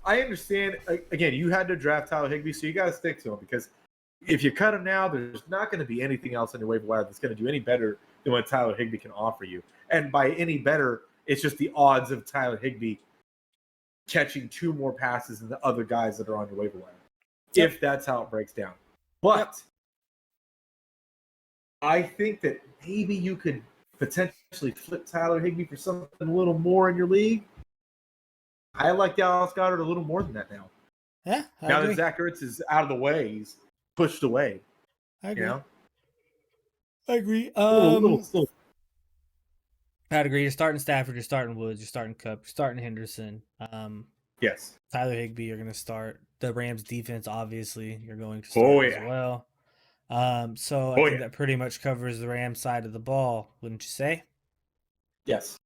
I understand. Again, you had to draft Tyler Higbee, so you got to stick to him, because if you cut him now, there's not going to be anything else on your waiver wire that's going to do any better than what Tyler Higbee can offer you. And by any better, it's just the odds of Tyler Higbee catching 2 more passes than the other guys that are on your waiver wire, if that's how it breaks down. But I think that maybe you could potentially flip Tyler Higbee for something a little more in your league. I like Dallas Goedert a little more than that now.
Yeah,
now that Zach Ertz is out of the way, he's pushed away.
I agree.
You know?
I agree. I'd agree. You're starting Stafford, you're starting Woods, you're starting Kupp, you're starting Henderson.
Yes.
Tyler Higbee, you're going to start. The Rams defense, obviously, you're going to start as well. So I think that pretty much covers the Rams side of the ball, wouldn't you say?
Yes.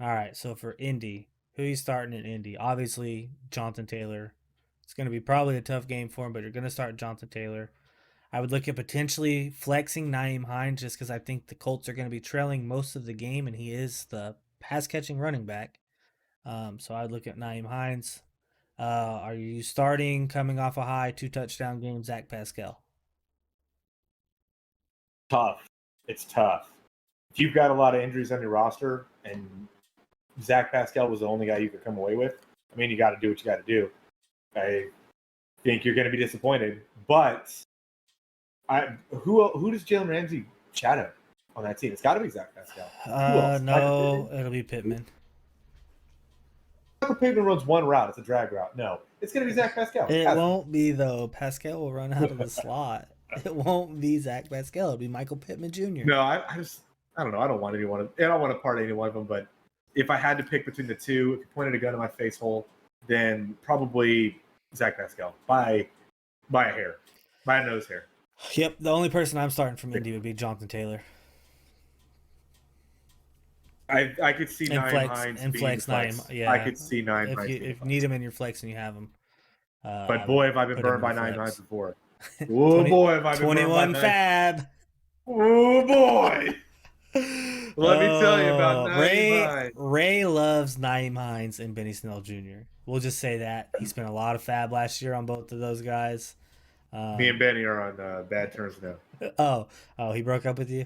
All right. So for Indy, who are you starting in Indy? Obviously, Jonathan Taylor. It's going to be probably a tough game for him, but you're going to start Jonathan Taylor. I would look at potentially flexing Nyheim Hines just because I think the Colts are going to be trailing most of the game, and he is the pass-catching running back. So I'd look at Nyheim Hines. Are you starting, coming off a high 2-touchdown game, Zach Pascal?
Tough. It's tough. If you've got a lot of injuries on your roster and Zach Pascal was the only guy you could come away with, I mean, you got to do what you got to do. I think you're going to be disappointed. But who does Jalen Ramsey shadow on that team? It's got to be Zach Pascal.
No, it'll be Pittman.
Michael Pittman runs one route. It's a drag route. No, it's going to be Zach Pascal.
It won't be, though. Pascal will run out of the slot. It won't be Zach Pascal. It'll be Michael Pittman Jr.
No, I don't know. I don't want to part any one of them. But if I had to pick between the two, if you pointed a gun in my face hole, then probably Zach Pascal by a hair, by a nose hair.
Yep. The only person I'm starting from Indy would be Jonathan Taylor.
I could see Nyheim Hines and flex
Nyheim. Yeah,
I could see Nyheim Hines.
If you need him in your flex and you have him.
But boy, have I been burned by Nyheim Hines before. Oh boy, have I been
21 fab.
Oh boy. Let me tell you about Nyheim Hines.
Ray loves Nyheim Hines and Benny Snell Jr. We'll just say that. He spent a lot of fab last year on both of those guys.
Me and Benny are on bad terms now.
Oh, he broke up with you?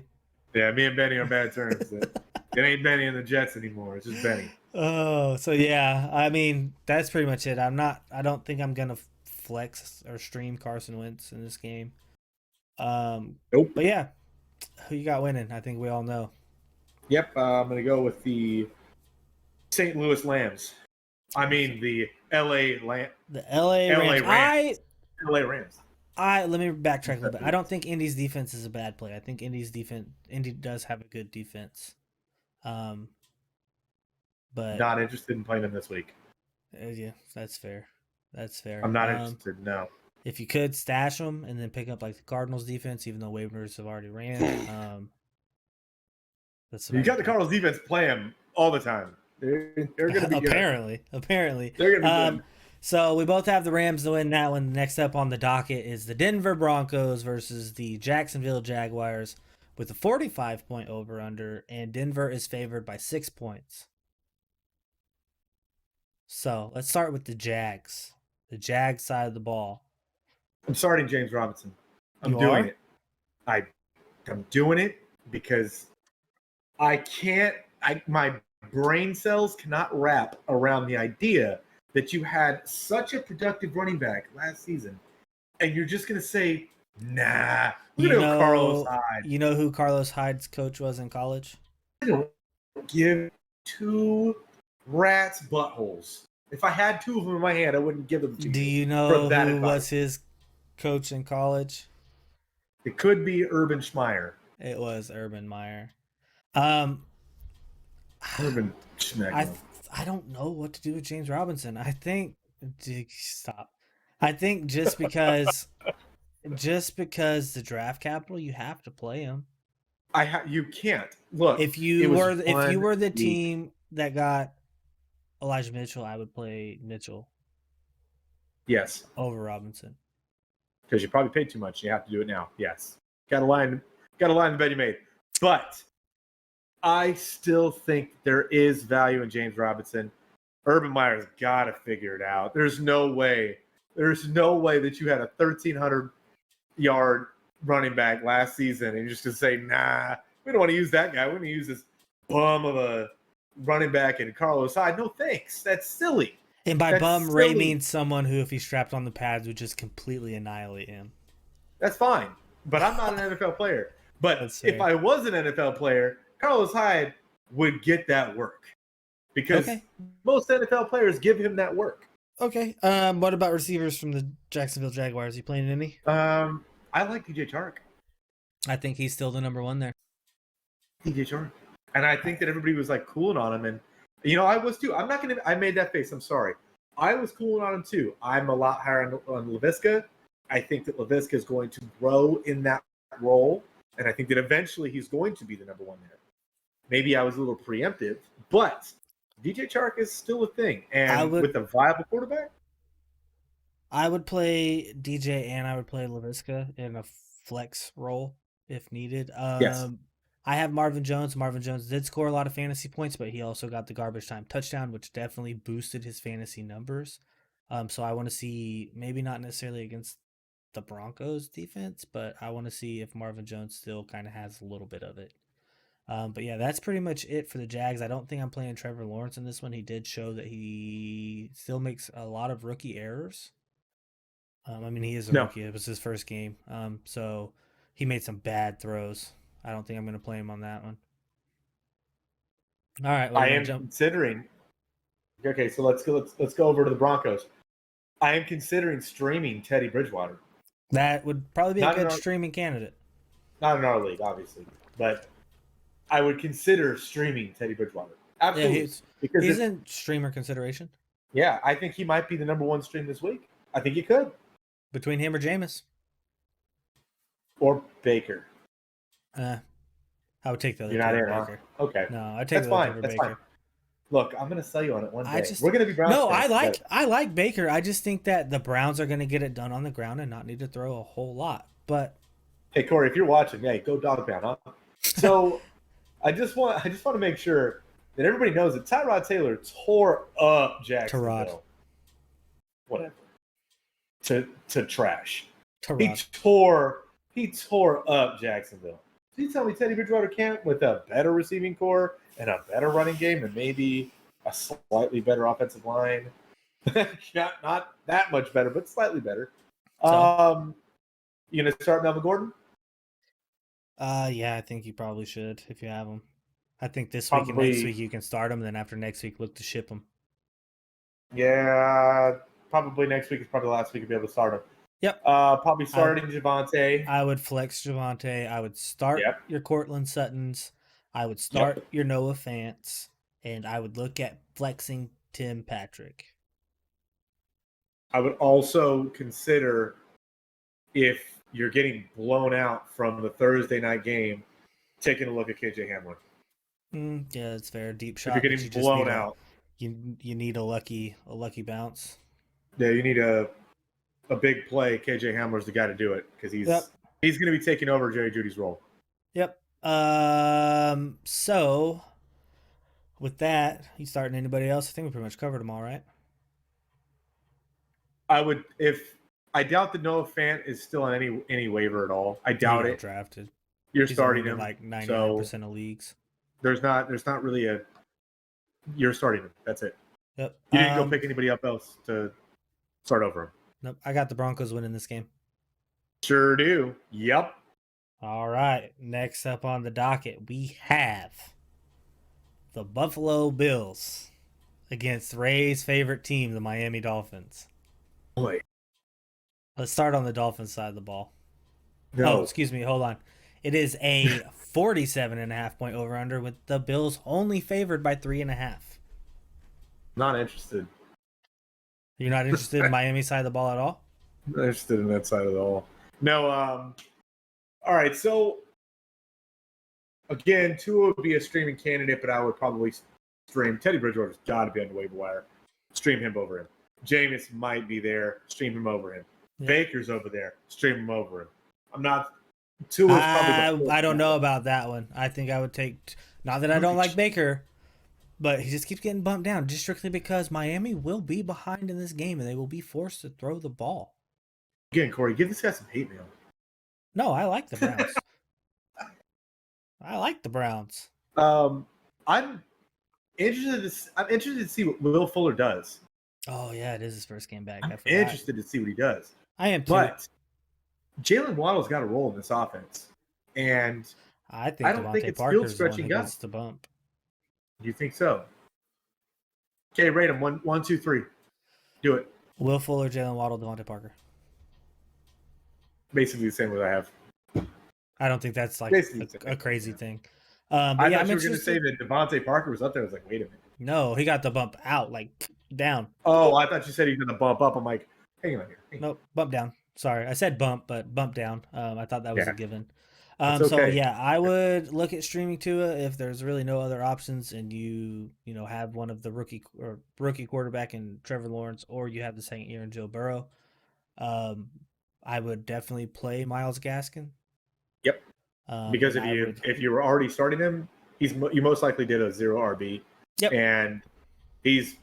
Yeah, me and Benny are on bad terms. It ain't Benny and the Jets anymore. It's just Benny.
Oh, so yeah. I mean, that's pretty much it. I don't think I'm going to flex or stream Carson Wentz in this game.
Nope.
But yeah, who you got winning? I think we all know.
Yep, I'm going to go with the St. Louis Lambs. I mean the LA
The LA Rams.
Rams. LA Rams.
Let me backtrack a little bit. I don't think Indy's defense is a bad play. I think Indy does have a good defense. But
Not interested in playing them this week.
yeah, that's fair. That's fair.
I'm not interested. No.
If you could stash them and then pick up like the Cardinals defense, even though waivers have already ran. That's
You got the Cardinals defense play them all the time. They're going to be
apparently.
good.
Apparently.
They're going to be good.
So we both have the Rams to win that one. Next up on the docket is the Denver Broncos versus the Jacksonville Jaguars with a 45-point over-under, and Denver is favored by 6 points. So let's start with the Jags. The Jags side of the ball.
I'm starting James Robinson. I'm doing it because I can't. My brain cells cannot wrap around the idea that you had such a productive running back last season, and you're just going to say, nah, we're going to go Carlos Hyde.
You know who Carlos Hyde's coach was in college?
I don't give two rats buttholes. If I had two of them in my hand, I wouldn't give them to you.
Do you know who was his coach in college?
It could be Urban Schmeyer.
It was Urban Meyer.
Urban Schmeyer.
I don't know what to do with James Robinson. I think stop. I think just because the draft capital, you have to play him.
You can't. Look,
if you were the team that got Elijah Mitchell, I would play Mitchell.
Yes.
Over Robinson.
Because you probably paid too much. You have to do it now. Yes. Got a line the bet you made. But I still think there is value in James Robinson. Urban Meyer's got to figure it out. There's no way that you had a 1,300-yard running back last season and you're just going to say, nah, we don't want to use that guy. We're going to use this bum of a running back in Carlos Hyde. No thanks. That's silly.
And by bum, Ray means someone who, if he strapped on the pads, would just completely annihilate him.
That's fine. But I'm not an NFL player. But if I was an NFL player, Carlos Hyde would get that work. Because most NFL players give him that work.
Okay. What about receivers from the Jacksonville Jaguars? You playing any?
I like DJ Chark.
I think he's still the number one there.
DJ Chark. And I think that everybody was like cooling on him. And, I was too. I made that face. I'm sorry. I was cooling on him too. I'm a lot higher on Laviska. I think that Laviska is going to grow in that role. And I think that eventually he's going to be the number one there. Maybe I was a little preemptive, but DJ Chark is still a thing. And with a viable quarterback,
I would play DJ and I would play Laviska in a flex role if needed.
Yes.
I have Marvin Jones. Marvin Jones did score a lot of fantasy points, but he also got the garbage time touchdown, which definitely boosted his fantasy numbers. So I want to see, maybe not necessarily against the Broncos defense, but I want to see if Marvin Jones still kind of has a little bit of it. But yeah, that's pretty much it for the Jags. I don't think I'm playing Trevor Lawrence in this one. He did show that he still makes a lot of rookie errors. He is a rookie. It was his first game. So he made some bad throws. I don't think I'm going to play him on that one. All right.
I am considering. Okay, so let's go over to the Broncos. I am considering streaming Teddy Bridgewater.
That would probably be a good streaming candidate.
Not in our league, obviously, but I would consider streaming Teddy Bridgewater. Absolutely,
yeah, because he's in streamer consideration.
Yeah, I think he might be the number one stream this week. I think he could.
Between him or Jameis.
Or Baker.
I would take the other.
You're not in, Baker. Huh? Okay.
No, I'd take the other over Baker. Fine.
Look, I'm going to sell you on it one day. We're going to be Browns.
No, I like Baker. I just think that the Browns are going to get it done on the ground and not need to throw a whole lot. But
hey, Corey, if you're watching, hey, go dog pound, huh? So I just want to make sure that everybody knows that Tyrod Taylor tore up Jacksonville. Whatever. To trash.
Tyrod.
He tore up Jacksonville. So you tell me Teddy Bridgewater can't, with a better receiving core and a better running game and maybe a slightly better offensive line. not that much better, but slightly better. So, you gonna start Melvin Gordon?
Yeah, I think you probably should if you have him. I think this week and next week you can start him, and then after next week look to ship him.
Yeah, probably next week is probably the last week to be able to start him.
Yep.
Probably starting Javante.
I would flex Javante. I would start
Yep.
your Cortland Suttons. I would start your Noah Fant. And I would look at flexing Tim Patrick.
I would also consider, if you're getting blown out from the Thursday night game, taking a look at KJ Hamler.
Yeah, that's fair. Deep shot.
If you're getting blown out,
you need a lucky bounce.
yeah, you need a big play. KJ Hamler's the guy to do it because he's going to be taking over Jerry Jeudy's role.
Yep. So with that, you starting anybody else? I think we pretty much covered them all, right?
I doubt that Noah Fant is still on any waiver at all. I doubt it.
Drafted.
You're starting him
like 99% of leagues.
There's not really you're starting him. That's it.
Yep.
You didn't go pick anybody up else to start over him.
Nope. I got the Broncos winning this game.
Sure do. Yep.
All right. Next up on the docket, we have the Buffalo Bills against Ray's favorite team, the Miami Dolphins.
Boy.
Let's start on the Dolphins side of the ball.
No.
Oh, excuse me. Hold on. It is a 47.5 point over under with the Bills only favored by 3.5.
Not interested.
You're not interested in Miami side of the ball at all?
Not interested in that side at all. No. All right. So again, Tua would be a streaming candidate, but I would probably stream Teddy Bridgewater's got to be on the waiver wire. Stream him over him. Jameis might be there. Stream him over him. Yeah. Baker's over there. Stream him over him. I'm not. Tua's probably.
I don't know about that one. I think I would take. Not that I don't like Baker, but he just keeps getting bumped down just strictly because Miami will be behind in this game and they will be forced to throw the ball.
Again, Corey, give this guy some hate mail.
No, I like the Browns. I like the Browns.
I'm interested to see what Will Fuller does.
Oh yeah, it is his first game back.
I'm interested to see what he does.
I am too.
But Jalen Waddle's got a role in this offense, and
I don't think it's field stretching guy. The bump.
You think so? Okay, rate him 1, 2, 3. Do it.
Will Fuller, Jalen Waddle, Devontae Parker.
Basically the same as I have.
I don't think that's like a crazy thing.
I thought you were going to say that Devontae Parker was up there. I was like, wait a minute.
No, he got the bump out, like down.
Oh, I thought you said he was going to bump up. I'm like, hang on here.
Nope, bump down. Sorry, I said bump, but bump down. I thought that was a given.
Okay.
So yeah, I would look at streaming Tua if there's really no other options, and you have one of the rookie quarterback in Trevor Lawrence, or you have the second year in Joe Burrow. I would definitely play Myles Gaskin.
Yep. Because if you were already starting him, you most likely did a 0 RB.
Yep.
And he's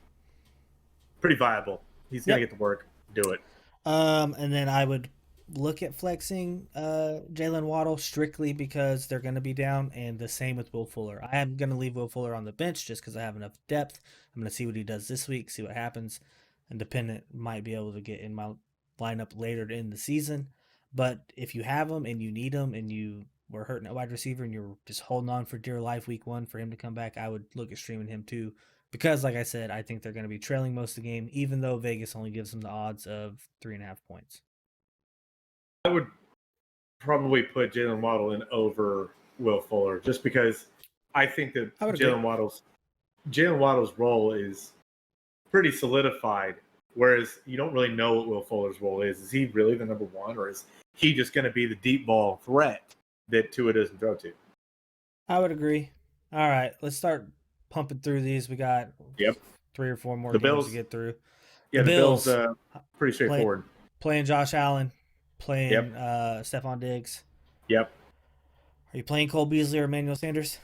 pretty viable. He's gonna get to work. Do it.
And then I would look at flexing Jalen Waddle strictly because they're going to be down, and the same with Will Fuller. I am going to leave Will Fuller on the bench just because I have enough depth. I'm going to see what he does this week, see what happens. Independent might be able to get in my lineup later in the season. But if you have him and you need him and you were hurting at wide receiver and you're just holding on for dear life week 1 for him to come back, I would look at streaming him too. Because, like I said, I think they're going to be trailing most of the game, even though Vegas only gives them the odds of 3.5 points.
I would probably put Jalen Waddle in over Will Fuller just because I think that Jalen Waddle's role is pretty solidified, whereas you don't really know what Will Fuller's role is. Is he really the number 1, or is he just going to be the deep ball threat that Tua doesn't throw to?
I would agree. All right, let's start pumping through these. We got 3 or 4 more games to get through.
Yeah, the Bills pretty straightforward.
Playing Josh Allen, playing Stephon Diggs.
Yep.
Are you playing Cole Beasley or Emmanuel Sanders?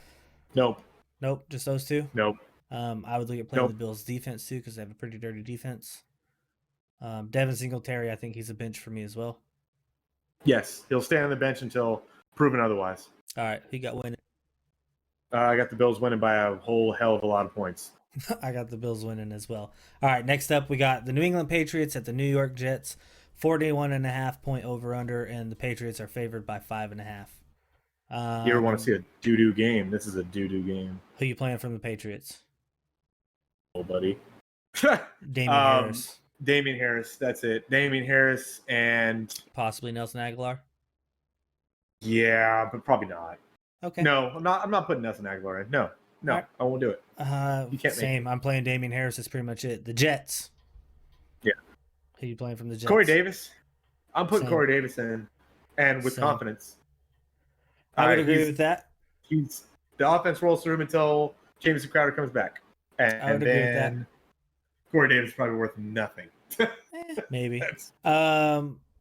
Nope,
just those 2?
Nope.
I would look at playing the Bills defense too because they have a pretty dirty defense. Devin Singletary, I think he's a bench for me as well.
Yes, he'll stay on the bench until proven otherwise.
All right, he got winning.
I got the Bills winning by a whole hell of a lot of points.
I got the Bills winning as well. All right, next up we got the New England Patriots at the New York Jets. 41.5 point over under, and the Patriots are favored by 5.5.
You ever want to see a doo-doo game? This is a doo-doo game.
Who you playing from the Patriots?
Nobody.
Damian
um,
Harris,
Damian Harris. That's it. Damian Harris, and
possibly Nelson Aguilar.
yeah, but probably not.
Okay.
No, I'm not. I'm not putting Nelson Aguilar in. No,
Alright.
I won't do it. You can't make
Same. I'm playing Damian Harris. That's pretty much it. The Jets.
Yeah.
Who you playing from the Jets?
Corey Davis. I'm putting
Same.
Corey Davis in, and with
Same.
confidence.
I would agree with that.
He's the offense rolls through him until Jameson Crowder comes back, and
I would agree with that.
then Corey Davis is probably worth nothing.
Maybe.
That's-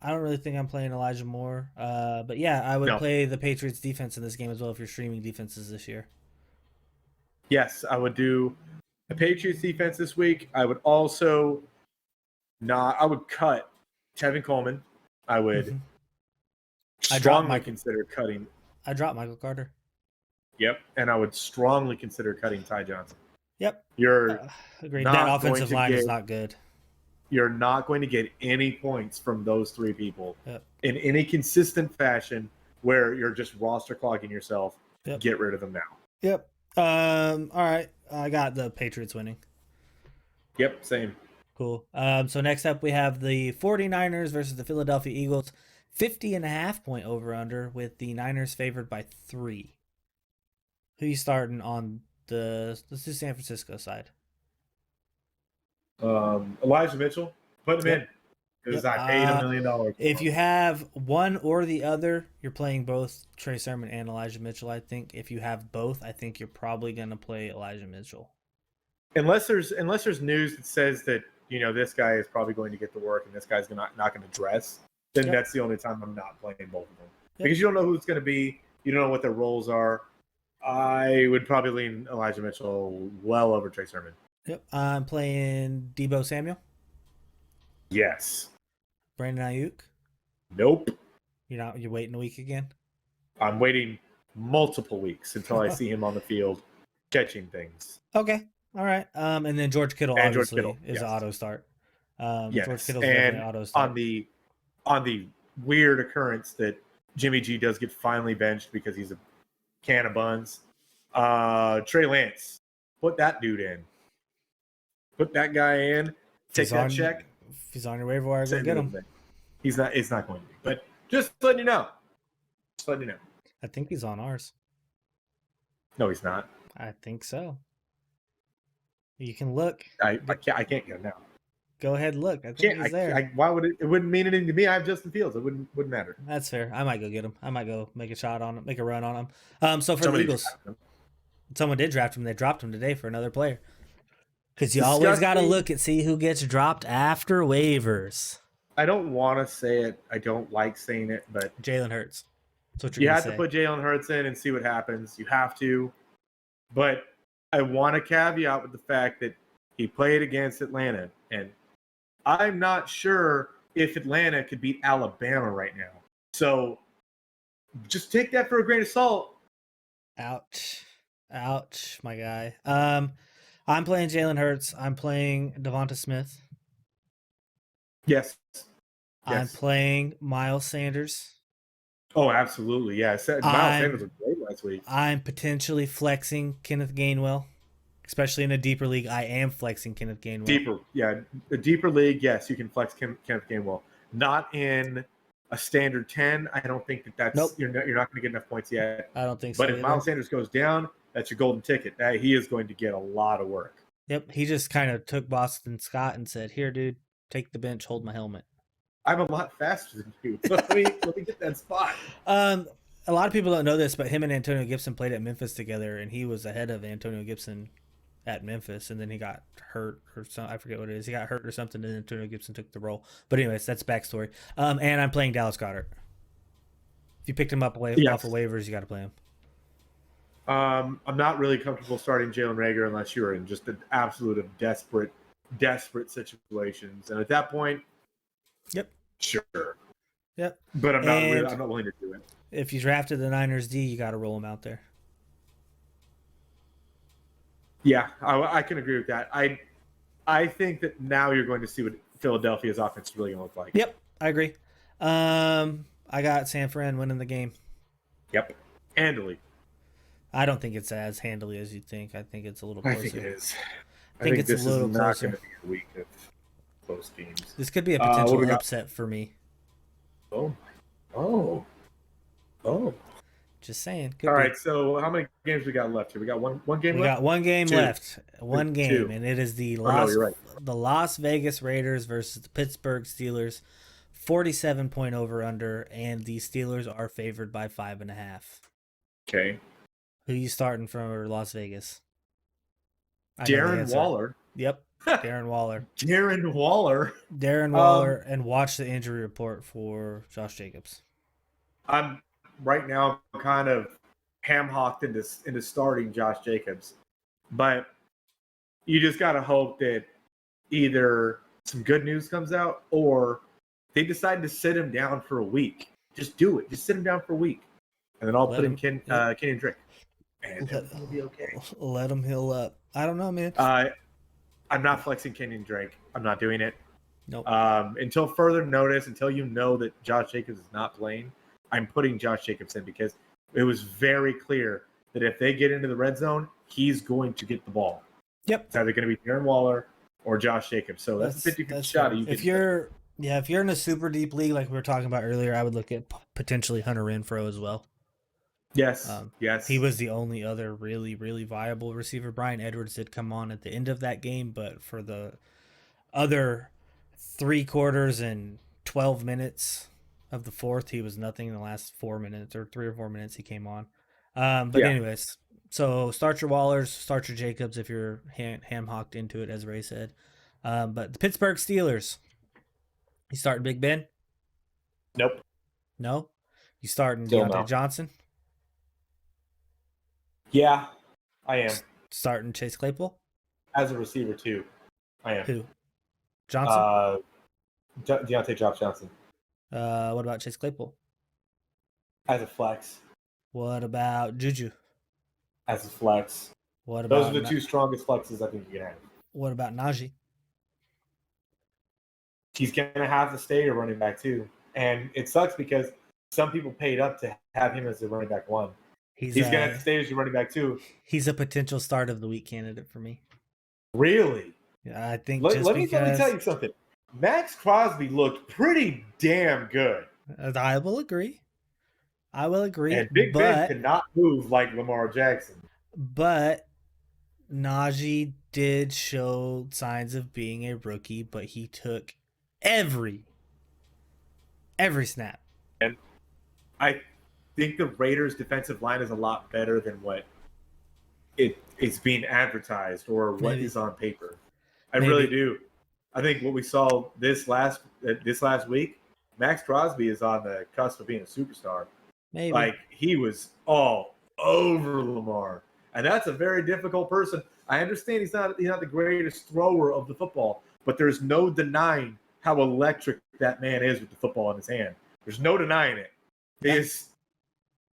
I don't really think I'm playing Elijah Moore. But yeah, I would
No.
play the Patriots defense in this game as well if you're streaming defenses this year.
Yes, I would do the Patriots defense this week. I would also not. I would cut Tevin Coleman. I would
Mhm. I dropped
strongly
Michael.
consider cutting.
I dropped Michael Carter.
Yep, and I would strongly consider cutting Ty Johnson.
Yep.
You're
Agreed.
not
That
going
offensive
to
line is
get-
not good.
you're not going to get any points from those three people
Yep.
in any consistent fashion where you're just roster clogging yourself.
Yep.
Get rid of them now.
Yep. All right. I got the Patriots winning.
Yep, same.
Cool. So next up we have the 49ers versus the Philadelphia Eagles. 50.5 point over under with the Niners favored by 3. Who you starting on let's do San Francisco side.
Elijah Mitchell, put him
Yep.
in because
Yep.
I paid $1 million.
If you have one or the other, you're playing both Trey Sermon and Elijah Mitchell. I think if you have both, I think you're probably going to play Elijah Mitchell.
unless there's news that says that this guy is probably going to get the work and this guy's not going to dress, then
Yep.
that's the only time I'm not playing both of them
Yep.
because you don't know who it's going to be. You don't know what their roles are. I would probably lean Elijah Mitchell well over Trey Sermon.
Yep. I'm playing Debo Samuel,
Yes.
Brandon Ayuk.
Nope.
You're waiting a week again.
I'm waiting multiple weeks until I see him on the field catching things.
Okay. All right. And then George Kittle
And George
obviously
Kittle,
is
yes.
an auto start. George
Yes,
Kittle's
and
definitely an auto start.
on the weird occurrence that Jimmy G does get finally benched because he's a can of buns. Trey Lance, put that dude in. Put that guy in.
If
Take
he's
that
on-
check.
If he's on your waiver wire, go
send
get
him
him.
in. He's not. It's not going to be. But just letting you know. Just letting you know.
I think he's on ours.
No, he's not.
I think so. You can look.
I can't get him now.
Go ahead and look. I think
Can't.
he's there.
Why would it? It wouldn't mean anything to me. I have Justin Fields. It wouldn't matter.
That's fair. I might go get him. I might go make a shot on him, make a run on him. So for
Somebody
the Eagles,
drafted him.
someone did draft him. They dropped him today for another player. Because you
Disgusting.
always got to look and see who gets dropped after waivers.
I don't want to say it. I don't like saying it, but
Jalen Hurts. That's what
you
you're
have
going
to put Jalen Hurts in and see what happens. You have to. But I want to caveat with the fact that he played against Atlanta, and I'm not sure if Atlanta could beat Alabama right now. So just take that for a grain of salt.
Ouch. Ouch, my guy. I'm playing Jalen Hurts. I'm playing Devonta Smith.
Yes.
I'm
Yes.
playing Miles Sanders.
Oh, absolutely. Yeah. Miles Sanders was great last week.
I'm potentially flexing Kenneth Gainwell, especially in a deeper league. I am flexing Kenneth Gainwell.
Deeper. Yeah. A deeper league, yes, you can flex Kenneth Gainwell. Not in a standard 10. I don't think that's
Nope.
you're not going to get enough points yet.
I don't think so.
But if
either.
Miles Sanders goes down, that's your golden ticket. He is going to get a lot of work.
Yep, he just kind of took Boston Scott and said, "Here, dude, take the bench, hold my helmet."
I'm a lot faster than you. let me get that spot.
A lot of people don't know this, but him and Antonio Gibson played at Memphis together, and he was ahead of Antonio Gibson at Memphis, and then he got hurt or something. I forget what it is. He got hurt or something, and Antonio Gibson took the role. But anyways, that's backstory. And I'm playing Dallas Goedert. If you picked him up off of waivers, you got to play him.
I'm not really comfortable starting Jalen Reagor unless you're in just an absolute of desperate situations, and at that point,
Yep.
Sure.
Yep.
But I'm not willing to do it.
If you drafted the Niners D, you got to roll him out there.
Yeah, I can agree with that. I think that now you're going to see what Philadelphia's offense is really going to look like.
Yep, I agree. I got San Fran winning the game.
Yep, handily.
I don't think it's as handily as you think. I think it's a little closer.
I think it is.
I think
think
it's a
this is
little
not going
closer.
to be a week of close games.
This could be a
What do
potential
we got?
upset for me.
Oh, oh, oh.
Just saying,
All
could be.
right. So how many games we got left here? We got one game
We
left.
got one game
Two.
left, one game,
Two.
and it is
Oh no, you're right.
The Las Vegas Raiders versus the Pittsburgh Steelers. 47-point over under, and the Steelers are favored by 5.5.
Okay.
Who you starting from Las Vegas? I know the
Darren
answer.
Waller.
Yep, Darren Waller.
Darren Waller.
Darren Waller, and watch the injury report for Josh Jacobs.
I'm right now kind of ham-hocked into starting Josh Jacobs, but you just gotta hope that either some good news comes out or they decide to sit him down for a week. Just do it. Just sit him down for a week, and then I'll
Let
put
him-
in Kenyon Drake, and
Let-
it'll be okay.
Let him heal up. I don't know, man.
I'm not flexing Kenyon Drake. I'm not doing it.
Nope.
Until further notice, until you know that Josh Jacobs is not playing, I'm putting Josh Jacobs in because it was very clear that if they get into the red zone, he's going to get the ball.
Yep.
It's either going to be Darren Waller or Josh Jacobs. So that's a 50-50 shot.
fair. If you're in a super deep league like we were talking about earlier, I would look at potentially Hunter Renfrow as well.
Yes. Yes.
He was the only other really, really viable receiver. Brian Edwards did come on at the end of that game, but for the other 3 quarters and 12 minutes of the fourth, he was nothing in the last 4 minutes or 3 or 4 minutes he came on. Anyways, so start your Wallers, start your Jacobs if you're ham-hocked into it, as Ray said. But the Pittsburgh Steelers, you starting Big Ben?
Nope.
No? You starting
Still
Deontay
no.
Johnson?
Yeah, I am.
Starting Chase Claypool?
As a receiver, too. I am.
Who? Johnson?
Deontay Johnson.
What about Chase Claypool?
As a flex.
What about Juju?
As a flex.
What
Those
about
are the two strongest flexes I think you can have.
What about Najee?
He's going to have to stay a running back, too. And it sucks because some people paid up to have him as the running back 1. He's going to have to stay as your running back, too.
He's a potential start of the week candidate for me.
Really?
Yeah, I think
Let me tell you something. Max Crosby looked pretty damn good.
I will agree.
And Big Ben cannot move like Lamar Jackson.
But Najee did show signs of being a rookie, but he took every snap.
And I think the Raiders' defensive line is a lot better than what it's being advertised or what is on paper. I really do. I think what we saw this last week, Max Crosby is on the cusp of being a superstar.
Maybe.
Like, he was all over Lamar. And that's a very difficult person. I understand he's not the greatest thrower of the football, but there's no denying how electric that man is with the football in his hand. There's no denying it. He is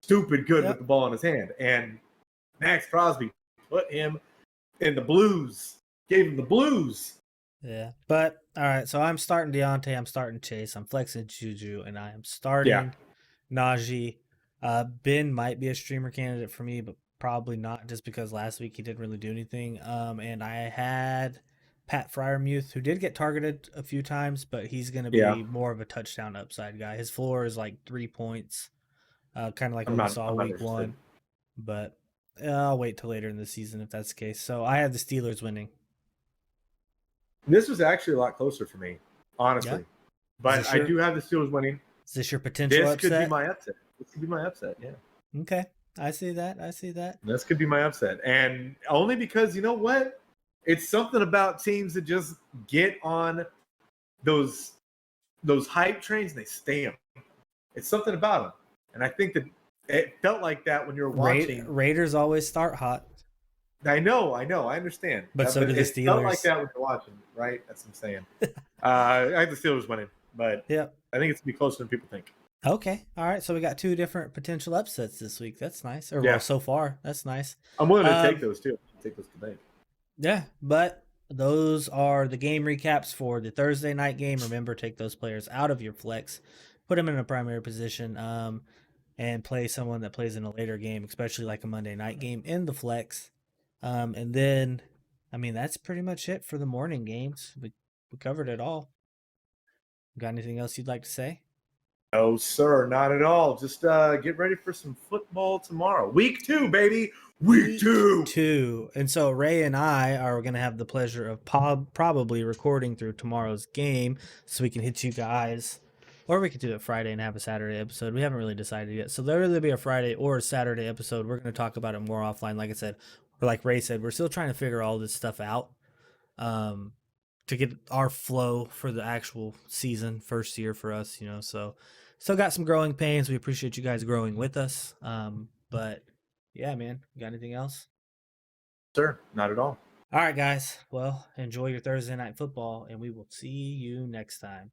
stupid good with the ball in his hand. And Max Crosby put him in the blues, gave him the blues.
Yeah. But, all right, so I'm starting Deontay, I'm starting Chase, I'm flexing Juju, and I am starting Najee. Ben might be a streamer candidate for me, but probably not just because last week he didn't really do anything. And I had Pat Freiermuth, who did get targeted a few times, but he's going to be more of a touchdown upside guy. His floor is like 3 points, kind of like what we saw week 1. But I'll wait till later in the season if that's the case. So I have the Steelers winning.
This was actually a lot closer for me, honestly.
Yeah.
But I do have the Steelers winning.
Is this your potential upset?
This could be my upset. This could be my upset, yeah.
Okay. I see that.
This could be my upset. And only because, you know what? It's something about teams that just get on those hype trains and they stay them. It's something about them. And I think that it felt like that when you're watching.
Raiders always start hot.
I know. I understand.
But so do the Steelers.
It felt like that when you're watching, right? That's what I'm saying. I have the Steelers winning, but I think it's going to be closer than people think.
Okay. All right. So we got 2 different potential upsets this week. That's nice. Well, so far. That's nice.
I'm willing to take those, too. Take those to bank.
Yeah, but those are the game recaps for the Thursday night game. Remember, take those players out of your flex, put them in a primary position, and play someone that plays in a later game, especially like a Monday night game in the flex. And then I mean, that's pretty much it for the morning games. We covered it all. Got anything else you'd like to say?
No, sir, not at all. Just get ready for some football tomorrow. Week 2, baby. Week 2.
2. And so Ray and I are going to have the pleasure of probably recording through tomorrow's game so we can hit you guys. Or we could do it Friday and have a Saturday episode. We haven't really decided yet. So there'll either be a Friday or a Saturday episode. We're going to talk about it more offline. Like I said, or like Ray said, we're still trying to figure all this stuff out to get our flow for the actual season, first year for us, you know. So still got some growing pains. We appreciate you guys growing with us. But yeah, man, you got anything else?
Sir, not at all.
All right, guys. Well, enjoy your Thursday night football, and we will see you next time.